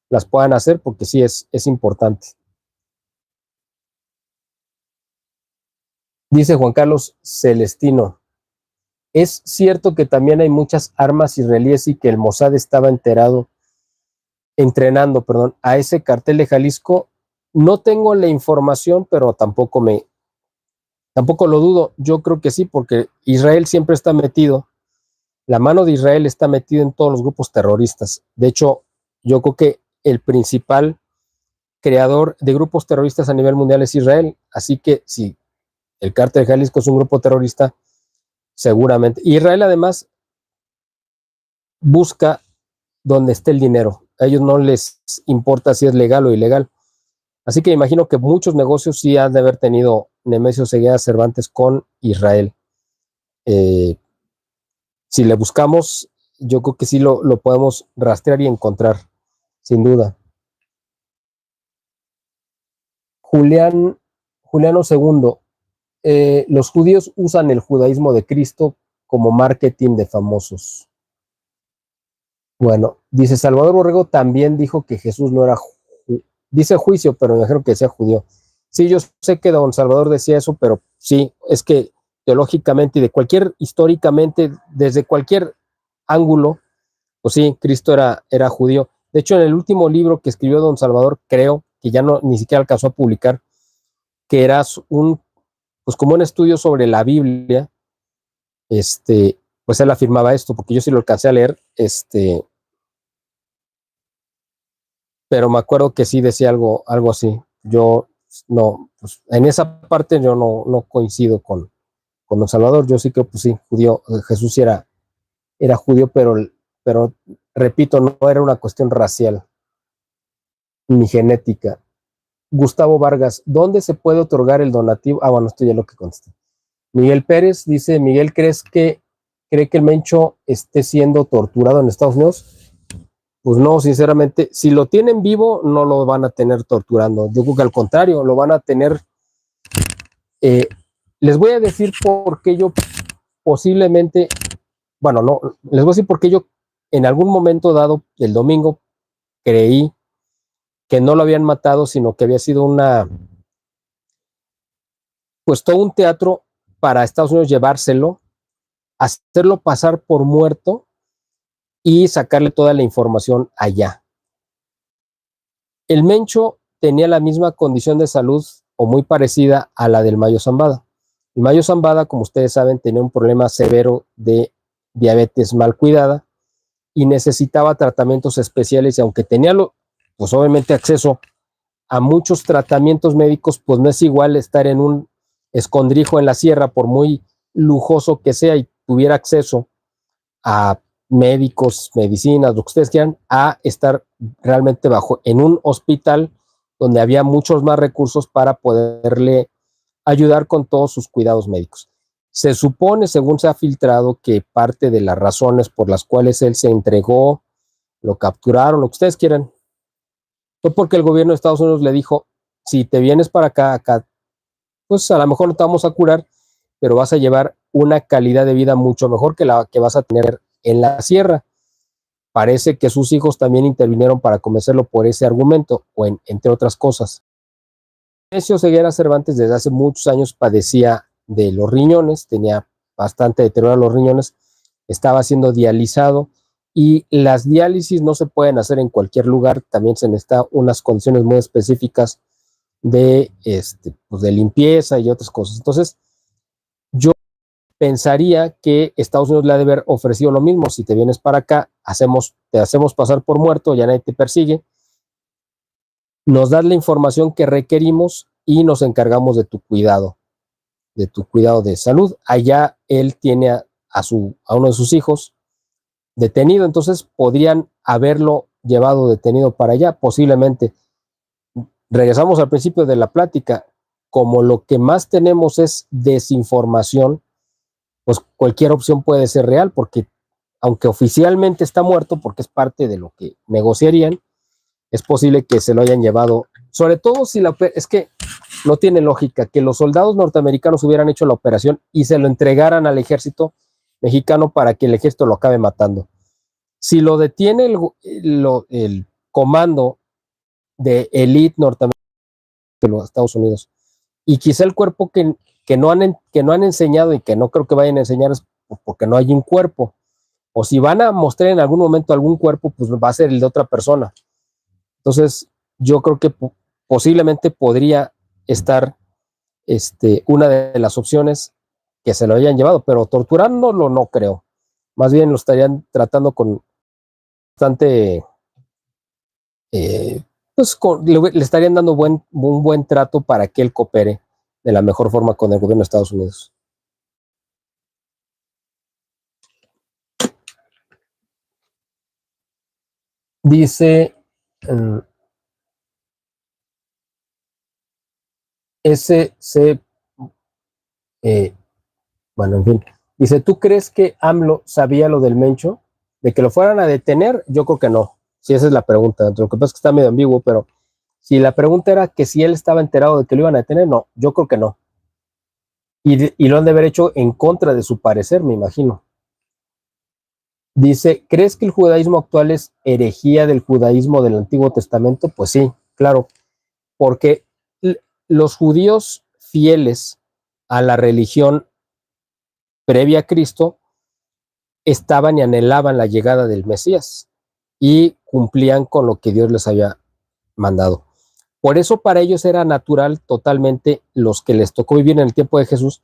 las puedan hacer porque sí es importante. Dice Juan Carlos Celestino, ¿es cierto que también hay muchas armas israelíes y que el Mossad estaba entrenando a ese cartel de Jalisco? No tengo la información, pero tampoco lo dudo. Yo creo que sí, porque Israel siempre está metido, la mano de Israel está metida en todos los grupos terroristas. De hecho, yo creo que el principal creador de grupos terroristas a nivel mundial es Israel. Así que si el cártel de Jalisco es un grupo terrorista, seguramente. Israel además busca donde esté el dinero. A ellos no les importa si es legal o ilegal. Así que imagino que muchos negocios sí han de haber tenido Nemesio Ceguera Cervantes con Israel. Si le buscamos, yo creo que sí lo podemos rastrear y encontrar, sin duda. Juliano II. Los judíos usan el judaísmo de Cristo como marketing de famosos. Bueno, dice Salvador Borrego también dijo que Jesús no era dice juicio, pero me dijeron que sea judío. Sí, yo sé que don Salvador decía eso, pero sí, es que teológicamente y históricamente, desde cualquier ángulo, pues sí, Cristo era judío. De hecho, en el último libro que escribió don Salvador, creo que ya ni siquiera alcanzó a publicar, que era pues como un estudio sobre la Biblia, pues él afirmaba esto, porque yo sí lo alcancé a leer, pero me acuerdo que sí decía algo así. Yo no, pues en esa parte yo no coincido con don Salvador. Yo sí que, pues sí, judío, Jesús sí era judío, pero repito, no era una cuestión racial ni genética. Gustavo Vargas, ¿dónde se puede otorgar el donativo? Bueno, esto ya es lo que contesté. Miguel Pérez dice, Miguel, cree que el Mencho esté siendo torturado en Estados Unidos? Pues no, sinceramente, si lo tienen vivo, no lo van a tener torturando. Yo creo que al contrario, lo van a tener. Les voy a decir por qué yo posiblemente, bueno, no, les voy a decir por qué yo en algún momento dado del domingo creí que no lo habían matado, sino que había sido pues todo un teatro para Estados Unidos llevárselo, hacerlo pasar por muerto y sacarle toda la información allá. El Mencho tenía la misma condición de salud o muy parecida a la del Mayo Zambada. El Mayo Zambada, como ustedes saben, tenía un problema severo de diabetes mal cuidada y necesitaba tratamientos especiales, y aunque tenía pues obviamente acceso a muchos tratamientos médicos, pues no es igual estar en un escondrijo en la sierra, por muy lujoso que sea y tuviera acceso a médicos, medicinas, lo que ustedes quieran, a estar realmente en un hospital donde había muchos más recursos para poderle ayudar con todos sus cuidados médicos. Se supone, según se ha filtrado, que parte de las razones por las cuales él se entregó, lo capturaron, lo que ustedes quieran, fue porque el gobierno de Estados Unidos le dijo: si te vienes para acá, pues a lo mejor no te vamos a curar, pero vas a llevar una calidad de vida mucho mejor que la que vas a tener en la sierra. Parece que sus hijos también intervinieron para convencerlo por ese argumento, entre otras cosas. Nemesio Ceguera Cervantes desde hace muchos años padecía de los riñones, tenía bastante deterioro los riñones, estaba siendo dializado, y las diálisis no se pueden hacer en cualquier lugar, también se necesitan unas condiciones muy específicas de, pues de limpieza y otras cosas. Entonces, yo pensaría que Estados Unidos le ha de haber ofrecido lo mismo: si te vienes para acá, te hacemos pasar por muerto, ya nadie te persigue, nos das la información que requerimos y nos encargamos de tu cuidado de salud. Allá él tiene a uno de sus hijos detenido, entonces podrían haberlo llevado detenido para allá, posiblemente. Regresamos al principio de la plática: como lo que más tenemos es desinformación, pues cualquier opción puede ser real, porque aunque oficialmente está muerto, porque es parte de lo que negociarían, es posible que se lo hayan llevado, sobre todo si es que no tiene lógica que los soldados norteamericanos hubieran hecho la operación y se lo entregaran al ejército mexicano para que el ejército lo acabe matando. Si lo detiene el comando de élite norteamericano de los Estados Unidos, y quizá el cuerpo que no han enseñado, y que no creo que vayan a enseñar, es porque no hay un cuerpo, o si van a mostrar en algún momento algún cuerpo, pues va a ser el de otra persona. Entonces, yo creo que posiblemente podría estar una de las opciones, que se lo hayan llevado, pero torturándolo no creo. Más bien lo estarían tratando con bastante, pues le estarían dando un buen trato para que él coopere de la mejor forma con el gobierno de Estados Unidos. Dice SC, bueno, en fin, dice: ¿tú crees que AMLO sabía lo del Mencho? De que lo fueran a detener, yo creo que no. Si esa es la pregunta. Lo que pasa es que está medio ambiguo, pero si la pregunta era que si él estaba enterado de que lo iban a detener, no, yo creo que no. Y lo han de haber hecho en contra de su parecer, me imagino. Dice: ¿crees que el judaísmo actual es herejía del judaísmo del Antiguo Testamento? Pues sí, claro, porque los judíos fieles a la religión previa a Cristo estaban y anhelaban la llegada del Mesías y cumplían con lo que Dios les había mandado. Por eso para ellos era natural totalmente, los que les tocó vivir en el tiempo de Jesús,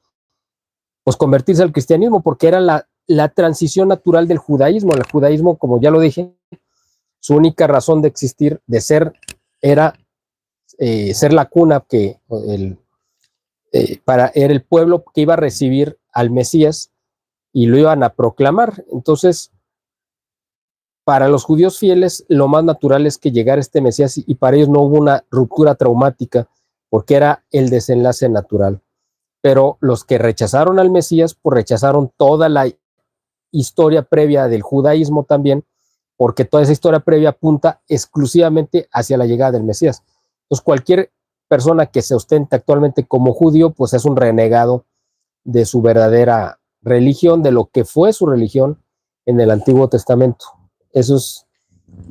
pues convertirse al cristianismo, porque era la transición natural del judaísmo. El judaísmo, como ya lo dije, su única razón de existir, de ser, era ser la cuna era el pueblo que iba a recibir al Mesías y lo iban a proclamar. Entonces, para los judíos fieles, lo más natural es que llegara este Mesías, y para ellos no hubo una ruptura traumática, porque era el desenlace natural. Pero los que rechazaron al Mesías, pues rechazaron toda la historia previa del judaísmo también, porque toda esa historia previa apunta exclusivamente hacia la llegada del Mesías. Entonces, cualquier persona que se ostente actualmente como judío, pues es un renegado de su verdadera religión, de lo que fue su religión en el Antiguo Testamento. Eso es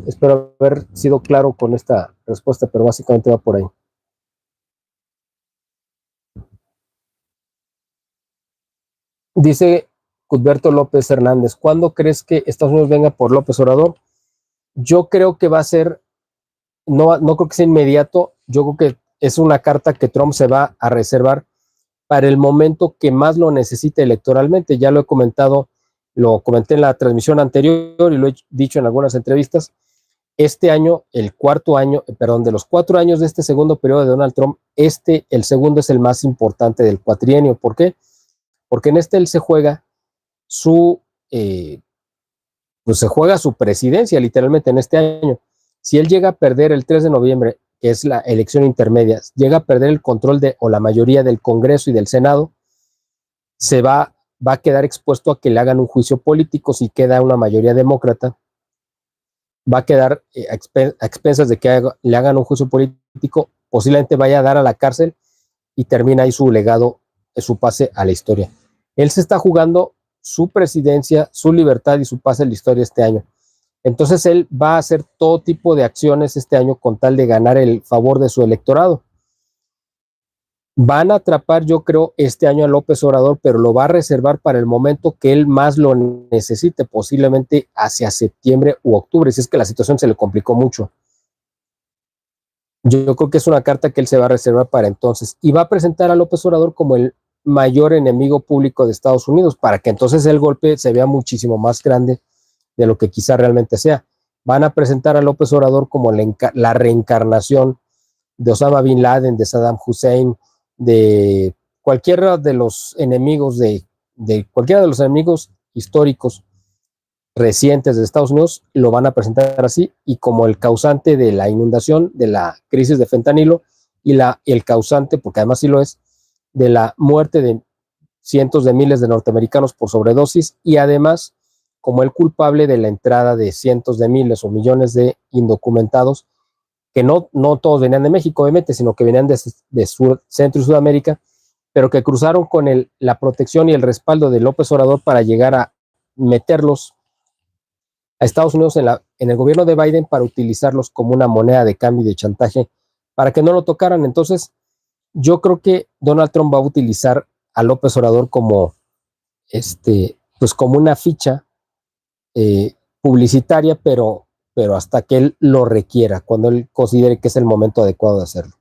Espero haber sido claro con esta respuesta, pero básicamente va por ahí. Dice Cudberto López Hernández, ¿cuándo crees que Estados Unidos venga por López Obrador? Yo creo que va a ser, no creo que sea inmediato, yo creo que es una carta que Trump se va a reservar para el momento que más lo necesite electoralmente. Ya lo he comentado, lo comenté en la transmisión anterior y lo he dicho en algunas entrevistas. Este año, el cuarto año, perdón, de los 4 años de este segundo periodo de Donald Trump, el segundo es el más importante del cuatrienio. ¿Por qué? Porque en este él se juega su, pues se juega su presidencia literalmente en este año. Si él llega a perder el 3 de noviembre, que es la elección intermedia, llega a perder el control o la mayoría del Congreso y del Senado, va a quedar expuesto a que le hagan un juicio político. Si queda una mayoría demócrata, va a quedar a expensas de que le hagan un juicio político, posiblemente vaya a dar a la cárcel y termina ahí su legado, su pase a la historia. Él se está jugando su presidencia, su libertad y su pase a la historia este año. Entonces él va a hacer todo tipo de acciones este año con tal de ganar el favor de su electorado. Van a atrapar, yo creo, este año a López Obrador, pero lo va a reservar para el momento que él más lo necesite, posiblemente hacia septiembre u octubre, si es que la situación se le complicó mucho. Yo creo que es una carta que él se va a reservar para entonces y va a presentar a López Obrador como el mayor enemigo público de Estados Unidos, para que entonces el golpe se vea muchísimo más grande de lo que quizá realmente sea. Van a presentar a López Obrador como la reencarnación de Osama Bin Laden, de Saddam Hussein, de cualquiera de los enemigos de cualquiera de los enemigos históricos recientes de Estados Unidos, lo van a presentar así y como el causante de la inundación, de la crisis de fentanilo y el causante, porque además sí lo es, de la muerte de cientos de miles de norteamericanos por sobredosis y además como el culpable de la entrada de cientos de miles o millones de indocumentados que no todos venían de México, obviamente, sino que venían de Centro y Sudamérica, pero que cruzaron con la protección y el respaldo de López Obrador para llegar a meterlos a Estados Unidos en el gobierno de Biden para utilizarlos como una moneda de cambio y de chantaje para que no lo tocaran. Entonces, yo creo que Donald Trump va a utilizar a López Obrador como, pues como una ficha publicitaria, pero hasta que él lo requiera, cuando él considere que es el momento adecuado de hacerlo.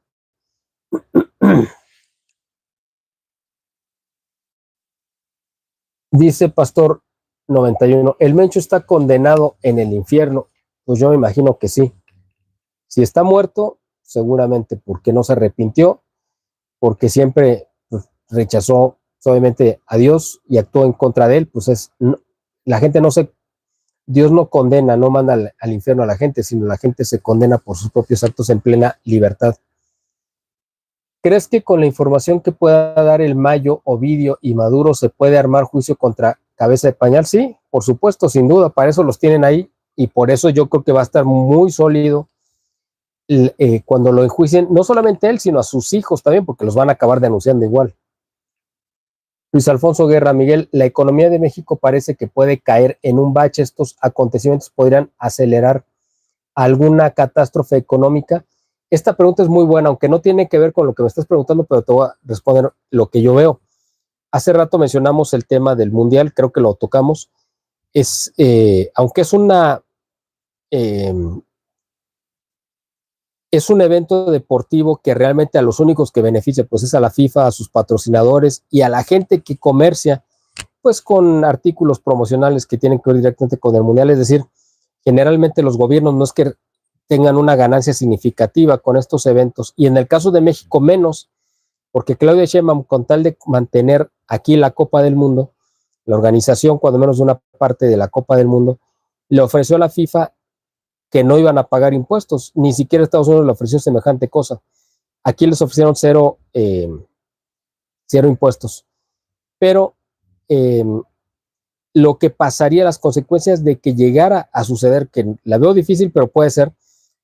Dice Pastor 91, ¿el Mencho está condenado en el infierno? Pues yo me imagino que sí. Si está muerto, seguramente porque no se arrepintió, porque siempre pues, rechazó obviamente a Dios y actuó en contra de él, pues la gente Dios no condena, no manda al infierno a la gente, sino la gente se condena por sus propios actos en plena libertad. ¿Crees que con la información que pueda dar el Mayo, Ovidio y Maduro se puede armar juicio contra Cabeza de Pañal? Sí, por supuesto, sin duda, para eso los tienen ahí y por eso yo creo que va a estar muy sólido cuando lo enjuicien, no solamente él, sino a sus hijos también, porque los van a acabar denunciando igual. Luis Alfonso Guerra, Miguel, la economía de México parece que puede caer en un bache. Estos acontecimientos podrían acelerar alguna catástrofe económica. Esta pregunta es muy buena, aunque no tiene que ver con lo que me estás preguntando, pero te voy a responder lo que yo veo. Hace rato mencionamos el tema del Mundial, creo que lo tocamos. Aunque es un evento deportivo que realmente a los únicos que beneficia pues es a la FIFA, a sus patrocinadores y a la gente que comercia pues con artículos promocionales que tienen que ver directamente con el Mundial. Es decir, generalmente los gobiernos no es que tengan una ganancia significativa con estos eventos y en el caso de México menos, porque Claudia Sheinbaum con tal de mantener aquí la Copa del Mundo, la organización cuando menos de una parte de la Copa del Mundo, le ofreció a la FIFA que no iban a pagar impuestos, ni siquiera Estados Unidos le ofreció semejante cosa. Aquí les ofrecieron cero impuestos, pero lo que pasaría, las consecuencias de que llegara a suceder, que la veo difícil, pero puede ser,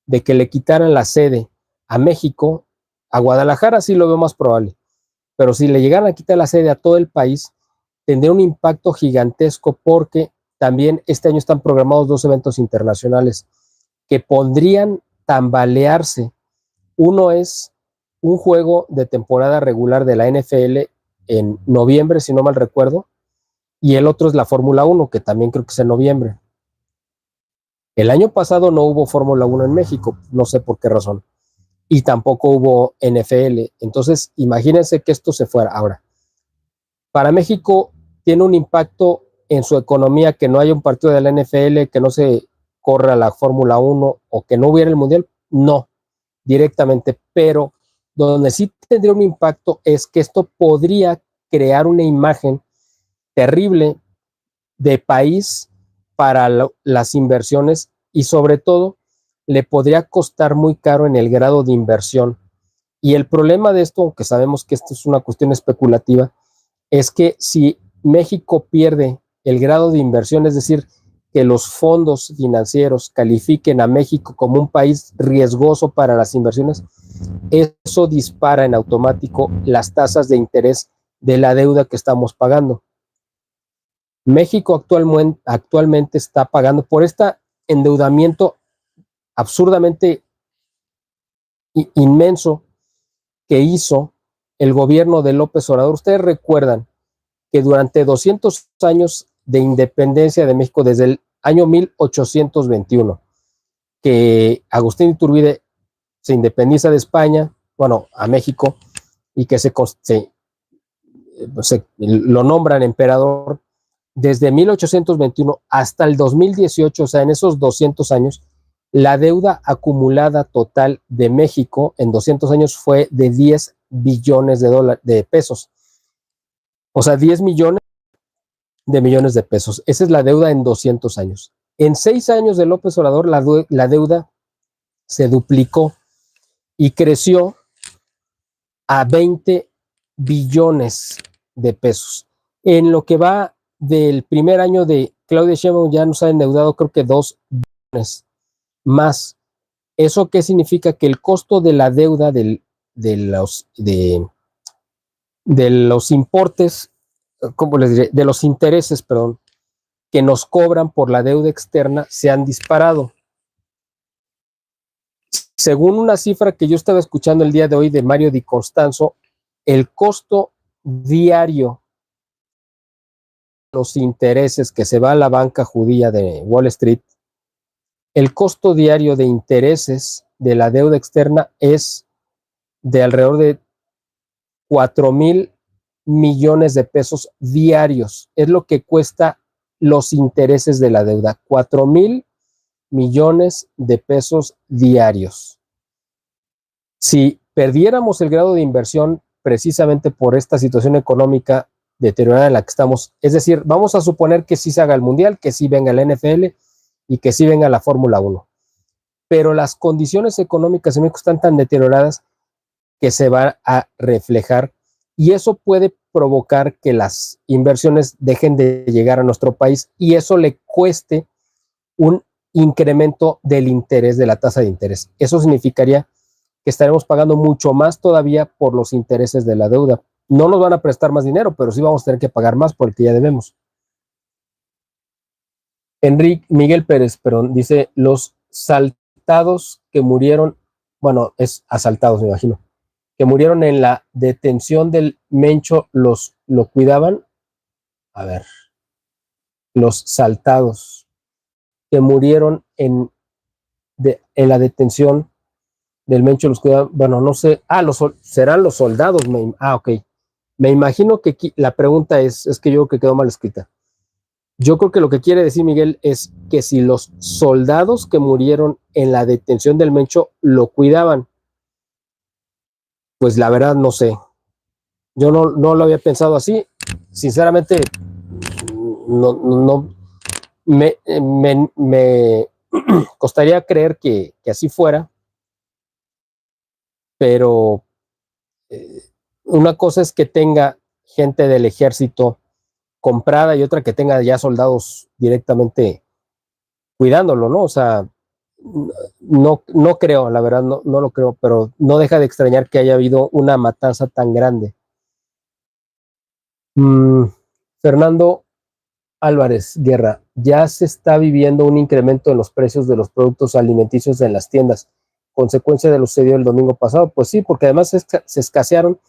de que le quitaran la sede a México, a Guadalajara sí lo veo más probable, pero si le llegaran a quitar la sede a todo el país, tendría un impacto gigantesco porque también este año están programados 2 eventos internacionales, que podrían tambalearse. Uno es un juego de temporada regular de la NFL en noviembre, si no mal recuerdo, y el otro es la Fórmula 1, que también creo que es en noviembre. El año pasado no hubo Fórmula 1 en México, no sé por qué razón, y tampoco hubo NFL. Entonces, imagínense que esto se fuera. Ahora, para México tiene un impacto en su economía que no haya un partido de la NFL, que no se corra la Fórmula 1 o que no hubiera el Mundial. No, directamente, pero donde sí tendría un impacto es que esto podría crear una imagen terrible de país para las inversiones y sobre todo le podría costar muy caro en el grado de inversión. Y el problema de esto, aunque sabemos que esto es una cuestión especulativa, es que si México pierde el grado de inversión, es decir, que los fondos financieros califiquen a México como un país riesgoso para las inversiones, eso dispara en automático las tasas de interés de la deuda que estamos pagando. México actualmente está pagando por este endeudamiento absurdamente inmenso que hizo el gobierno de López Obrador. Ustedes recuerdan que durante 200 años de independencia de México, desde el año 1821, que Agustín Iturbide se independiza de España, bueno, a México, y que lo nombran emperador, desde 1821 hasta el 2018, o sea, en esos 200 años, la deuda acumulada total de México en 200 años fue de 10 billones de pesos. O sea, 10 millones de pesos. Esa es la deuda en 200 años. En 6 años de López Obrador, la deuda se duplicó y creció a 20 billones de pesos. En lo que va del primer año de Claudia Sheinbaum ya nos ha endeudado creo que 2 billones más. ¿Eso qué significa? Que el costo de la deuda de los importes, ¿cómo les diré? De los intereses, perdón, que nos cobran por la deuda externa se han disparado. Según una cifra que yo estaba escuchando el día de hoy de Mario Di Constanzo, el costo diario de los intereses que se va a la banca judía de Wall Street, el costo diario de intereses de la deuda externa es de alrededor de 4,000 millones de pesos diarios. Es lo que cuesta los intereses de la deuda, 4,000 millones de pesos diarios. Si perdiéramos el grado de inversión precisamente por esta situación económica deteriorada en la que estamos, es decir, vamos a suponer que sí se haga el Mundial, que sí venga el NFL y que sí venga la Fórmula 1, pero las condiciones económicas en México están tan deterioradas que se va a reflejar y eso puede provocar que las inversiones dejen de llegar a nuestro país y eso le cueste un incremento del interés, de la tasa de interés. Eso significaría que estaremos pagando mucho más todavía por los intereses de la deuda. No nos van a prestar más dinero, pero sí vamos a tener que pagar más por el que ya debemos. Miguel Pérez, perdón, dice, los saltados que murieron, bueno, es asaltados, me imagino, que murieron en la detención del Mencho, lo cuidaban. A ver, los saltados que murieron en la detención del Mencho los cuidaban, bueno, no sé, serán los soldados, ok. Me imagino que la pregunta es que yo creo que quedó mal escrita. Yo creo que lo que quiere decir Miguel es que si los soldados que murieron en la detención del Mencho lo cuidaban, pues la verdad no sé. Yo no lo había pensado así. Sinceramente, no me costaría creer que así fuera, pero una cosa es que tenga gente del ejército comprada y otra que tenga ya soldados directamente cuidándolo, ¿no? O sea, no creo, la verdad no lo creo, pero no deja de extrañar que haya habido una matanza tan grande. Fernando Álvarez Guerra, ya se está viviendo un incremento en los precios de los productos alimenticios en las tiendas, consecuencia de lo sucedido el domingo pasado. Pues sí, porque además se escasearon.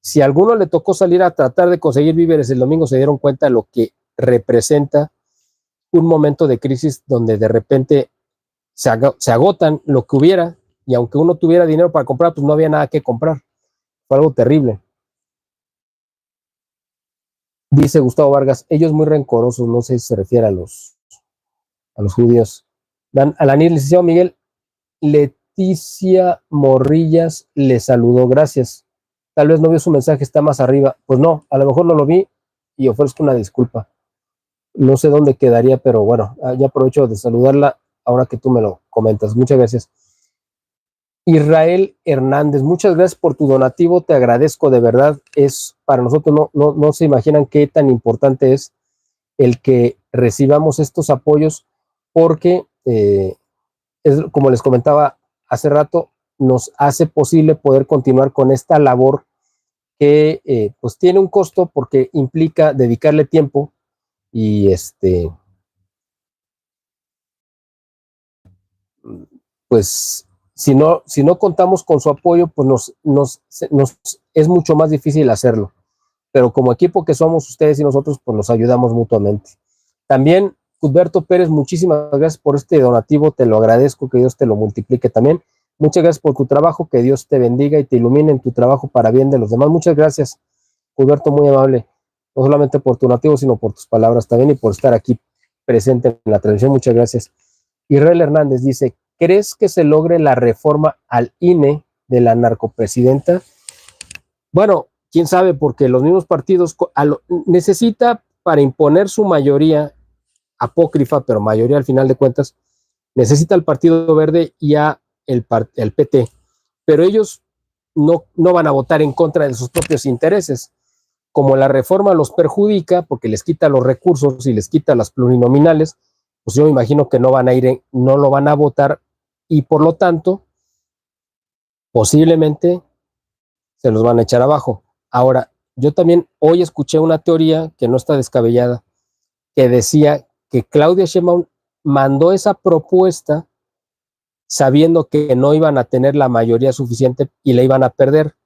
Si a alguno le tocó salir a tratar de conseguir víveres el domingo, se dieron cuenta de lo que representa un momento de crisis donde de repente se agotan lo que hubiera, y aunque uno tuviera dinero para comprar, pues no había nada que comprar. Fue algo terrible. Dice Gustavo Vargas, ellos muy rencorosos, no sé si se refiere a los judíos. Dan Alanir, licenciado Miguel, Leticia Morrillas le saludó, gracias. Tal vez no vio su mensaje, está más arriba. Pues no, a lo mejor no lo vi y ofrezco una disculpa. No sé dónde quedaría, pero bueno, ya aprovecho de saludarla ahora que tú me lo comentas. Muchas gracias. Israel Hernández, muchas gracias por tu donativo, te agradezco de verdad. Es para nosotros, no se imaginan qué tan importante es el que recibamos estos apoyos, porque es, como les comentaba hace rato, nos hace posible poder continuar con esta labor que pues tiene un costo porque implica dedicarle tiempo y pues si no contamos con su apoyo, pues nos es mucho más difícil hacerlo. Pero como equipo que somos ustedes y nosotros, pues nos ayudamos mutuamente. También, Cusberto Pérez, muchísimas gracias por este donativo, te lo agradezco, que Dios te lo multiplique también. Muchas gracias por tu trabajo, que Dios te bendiga y te ilumine en tu trabajo para bien de los demás. Muchas gracias, Cusberto, muy amable, no solamente por tu donativo, sino por tus palabras también y por estar aquí presente en la transmisión. Muchas gracias. Israel Hernández dice, ¿crees que se logre la reforma al INE de la narcopresidenta? Bueno, quién sabe, porque los mismos partidos necesita para imponer su mayoría apócrifa, pero mayoría al final de cuentas, necesita al Partido Verde y a el PT, pero ellos no van a votar en contra de sus propios intereses. Como la reforma los perjudica porque les quita los recursos y les quita las plurinominales, pues yo me imagino que no lo van a votar y por lo tanto posiblemente se los van a echar abajo. Ahora, yo también hoy escuché una teoría que no está descabellada, que decía que Claudia Sheinbaum mandó esa propuesta sabiendo que no iban a tener la mayoría suficiente y la iban a perder.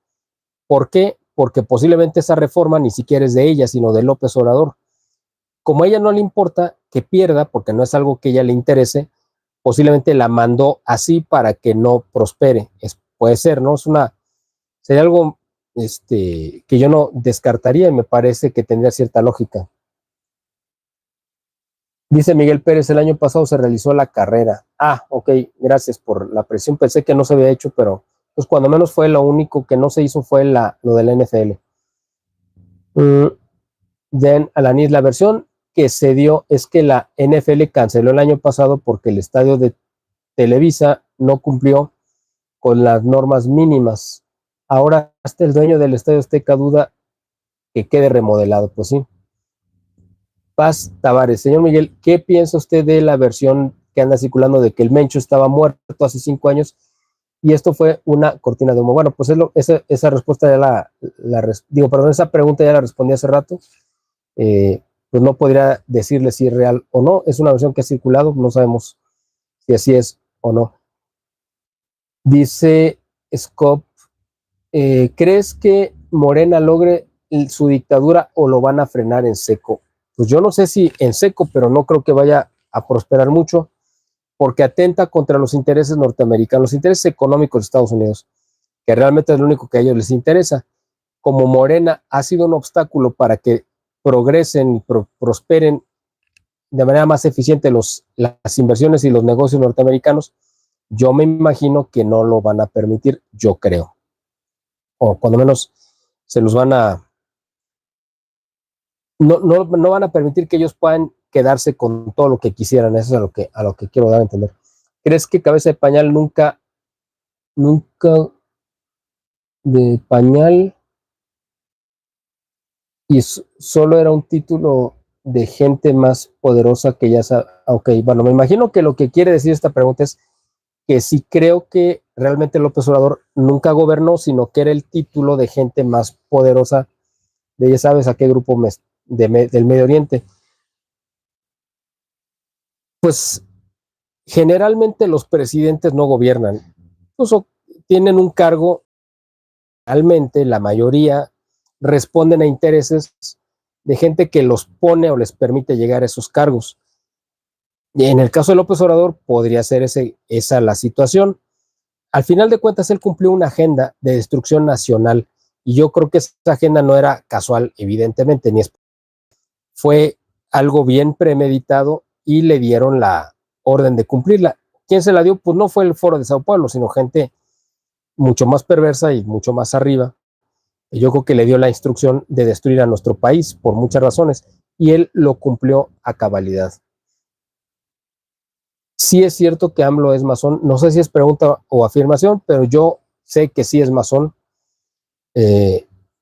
¿Por qué? Porque posiblemente esa reforma ni siquiera es de ella, sino de López Obrador. Como a ella no le importa que pierda, porque no es algo que a ella le interese, posiblemente la mandó así para que no prospere. Puede ser, ¿no? Sería algo que yo no descartaría y me parece que tendría cierta lógica. Dice Miguel Pérez, el año pasado se realizó la carrera. Ok, gracias por la presión. Pensé que no se había hecho, pero pues cuando menos fue lo único que no se hizo fue lo de la NFL. Alanis, la versión que se dio es que la NFL canceló el año pasado porque el estadio de Televisa no cumplió con las normas mínimas. Ahora hasta el dueño del Estadio Azteca duda que quede remodelado. Pues sí. Paz Tavares, señor Miguel, ¿qué piensa usted de la versión que anda circulando de que el Mencho estaba muerto hace 5 años y esto fue una cortina de humo? Bueno, pues esa respuesta ya esa pregunta ya la respondí hace rato. Pues no podría decirle si es real o no. Es una versión que ha circulado, no sabemos si así es o no. Dice Scott, ¿crees que Morena logre su dictadura o lo van a frenar en seco? Pues yo no sé si en seco, pero no creo que vaya a prosperar mucho porque atenta contra los intereses norteamericanos, los intereses económicos de Estados Unidos, que realmente es lo único que a ellos les interesa. Como Morena ha sido un obstáculo para que progresen y prosperen de manera más eficiente las inversiones y los negocios norteamericanos, yo me imagino que no lo van a permitir, yo creo. O cuando menos se los van a... No van a permitir que ellos puedan quedarse con todo lo que quisieran. Eso es a lo que quiero dar a entender. ¿Crees que Cabeza de Pañal nunca de pañal y solo era un título de gente más poderosa que ya sabe? Ok, bueno, me imagino que lo que quiere decir esta pregunta es que sí creo que realmente López Obrador nunca gobernó, sino que era el título de gente más poderosa de ya sabes a qué grupo del Medio Oriente. pues generalmente los presidentes no gobiernan, incluso tienen un cargo, realmente la mayoría responden a intereses de gente que los pone o les permite llegar a esos cargos. Y en el caso de López Obrador podría ser esa la situación. Al final de cuentas, él cumplió una agenda de destrucción nacional y yo creo que esa agenda no era casual, evidentemente, ni fue algo bien premeditado y le dieron la orden de cumplirla. ¿Quién se la dio? Pues no fue el Foro de Sao Paulo, sino gente mucho más perversa y mucho más arriba. Y yo creo que le dio la instrucción de destruir a nuestro país por muchas razones y él lo cumplió a cabalidad. Sí es cierto que AMLO es masón, no sé si es pregunta o afirmación, pero yo sé que sí es masón,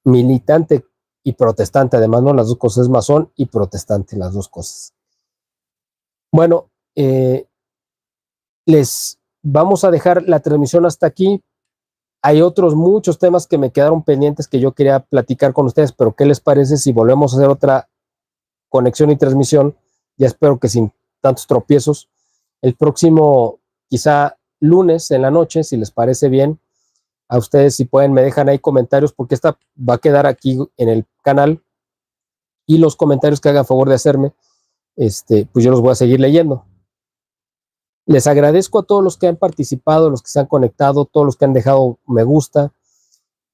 militante y protestante, además, no las dos cosas, es masón y protestante, las dos cosas. Bueno, les vamos a dejar la transmisión hasta aquí. Hay otros muchos temas que me quedaron pendientes que yo quería platicar con ustedes, pero ¿qué les parece si volvemos a hacer otra conexión y transmisión? Ya espero que sin tantos tropiezos. El próximo, quizá lunes en la noche, si les parece bien, a ustedes si pueden me dejan ahí comentarios, porque esta va a quedar aquí en el canal y los comentarios que hagan favor de hacerme, pues yo los voy a seguir leyendo. Les agradezco a todos los que han participado, los que se han conectado, todos los que han dejado me gusta.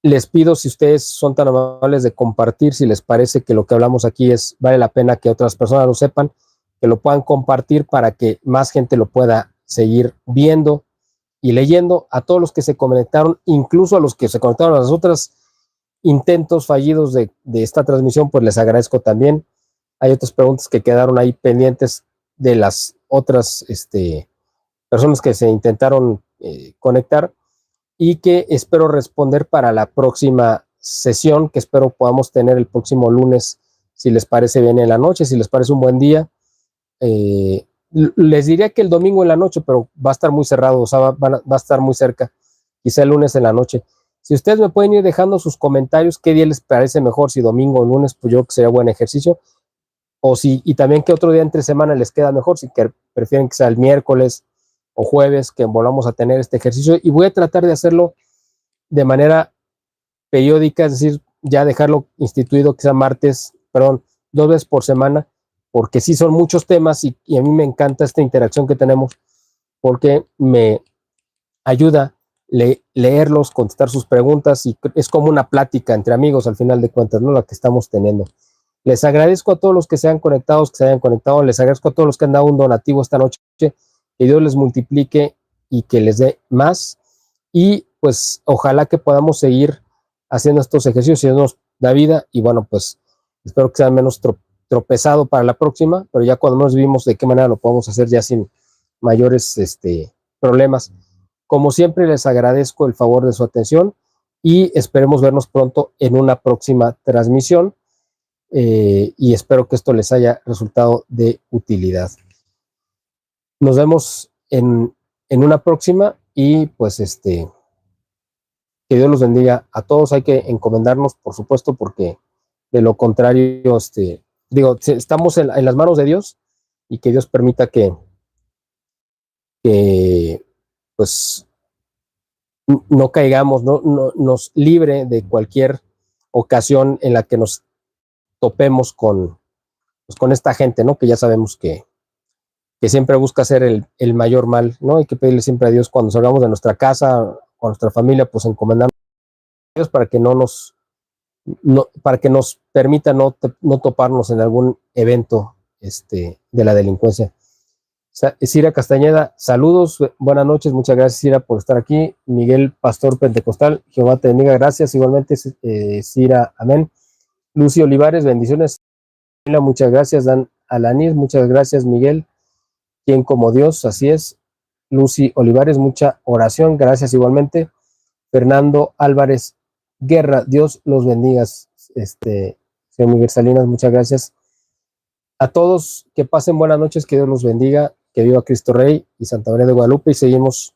Les pido, si ustedes son tan amables de compartir, si les parece que lo que hablamos aquí vale la pena que otras personas lo sepan, que lo puedan compartir para que más gente lo pueda seguir viendo y leyendo. A todos los que se conectaron, incluso a los que se conectaron a los otros intentos fallidos de esta transmisión, pues les agradezco también. Hay otras preguntas que quedaron ahí pendientes de las otras personas que se intentaron conectar y que espero responder para la próxima sesión, que espero podamos tener el próximo lunes, si les parece bien en la noche, si les parece un buen día. Les diría que el domingo en la noche, pero va a estar muy cerrado, o sea, va a estar muy cerca, quizá el lunes en la noche. Si ustedes me pueden ir dejando sus comentarios, qué día les parece mejor, si domingo o lunes, pues yo creo que sería buen ejercicio, o si, y también qué otro día entre semana les queda mejor, si prefieren que sea el miércoles o jueves, que volvamos a tener este ejercicio, y voy a tratar de hacerlo de manera periódica, es decir, ya dejarlo instituido, que sea perdón, 2 veces por semana, porque sí son muchos temas y a mí me encanta esta interacción que tenemos, porque me ayuda leerlos, contestar sus preguntas, y es como una plática entre amigos al final de cuentas, ¿no? La que estamos teniendo. Les agradezco a todos los que se hayan conectado, les agradezco a todos los que han dado un donativo esta noche, que Dios les multiplique y que les dé más, y pues ojalá que podamos seguir haciendo estos ejercicios y nos da vida, y bueno, pues espero que sea menos tropezado para la próxima, pero ya cuando nos vimos de qué manera lo podemos hacer ya sin mayores problemas. Como siempre, les agradezco el favor de su atención y esperemos vernos pronto en una próxima transmisión, y espero que esto les haya resultado de utilidad. Nos vemos en una próxima y pues que Dios los bendiga a todos. Hay que encomendarnos, por supuesto, porque de lo contrario, estamos en las manos de Dios, y que Dios permita que pues no caigamos, no nos libre de cualquier ocasión en la que nos topemos con esta gente, ¿no? Que ya sabemos que siempre busca hacer el mayor mal, ¿no? Hay que pedirle siempre a Dios cuando salgamos de nuestra casa, con nuestra familia, pues encomendarnos a Dios para que para que nos permita no toparnos en algún evento de la delincuencia. Cira Castañeda, saludos, buenas noches, muchas gracias, Cira, por estar aquí. Miguel Pastor Pentecostal, Jehová te bendiga, gracias, igualmente, Cira, amén. Lucy Olivares, bendiciones, muchas gracias. Dan Alanis, muchas gracias, Miguel. Quien como Dios, así es. Lucy Olivares, mucha oración, gracias igualmente. Fernando Álvarez Guerra, Dios los bendiga. Señor Miguel Salinas, muchas gracias. A todos, que pasen buenas noches, que Dios los bendiga, que viva Cristo Rey y Santa María de Guadalupe, y seguimos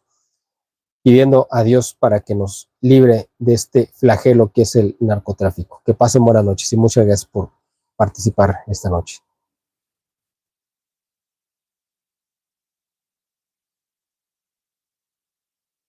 pidiendo a Dios para que nos libre de este flagelo que es el narcotráfico. Que pasen buenas noches y muchas gracias por participar esta noche.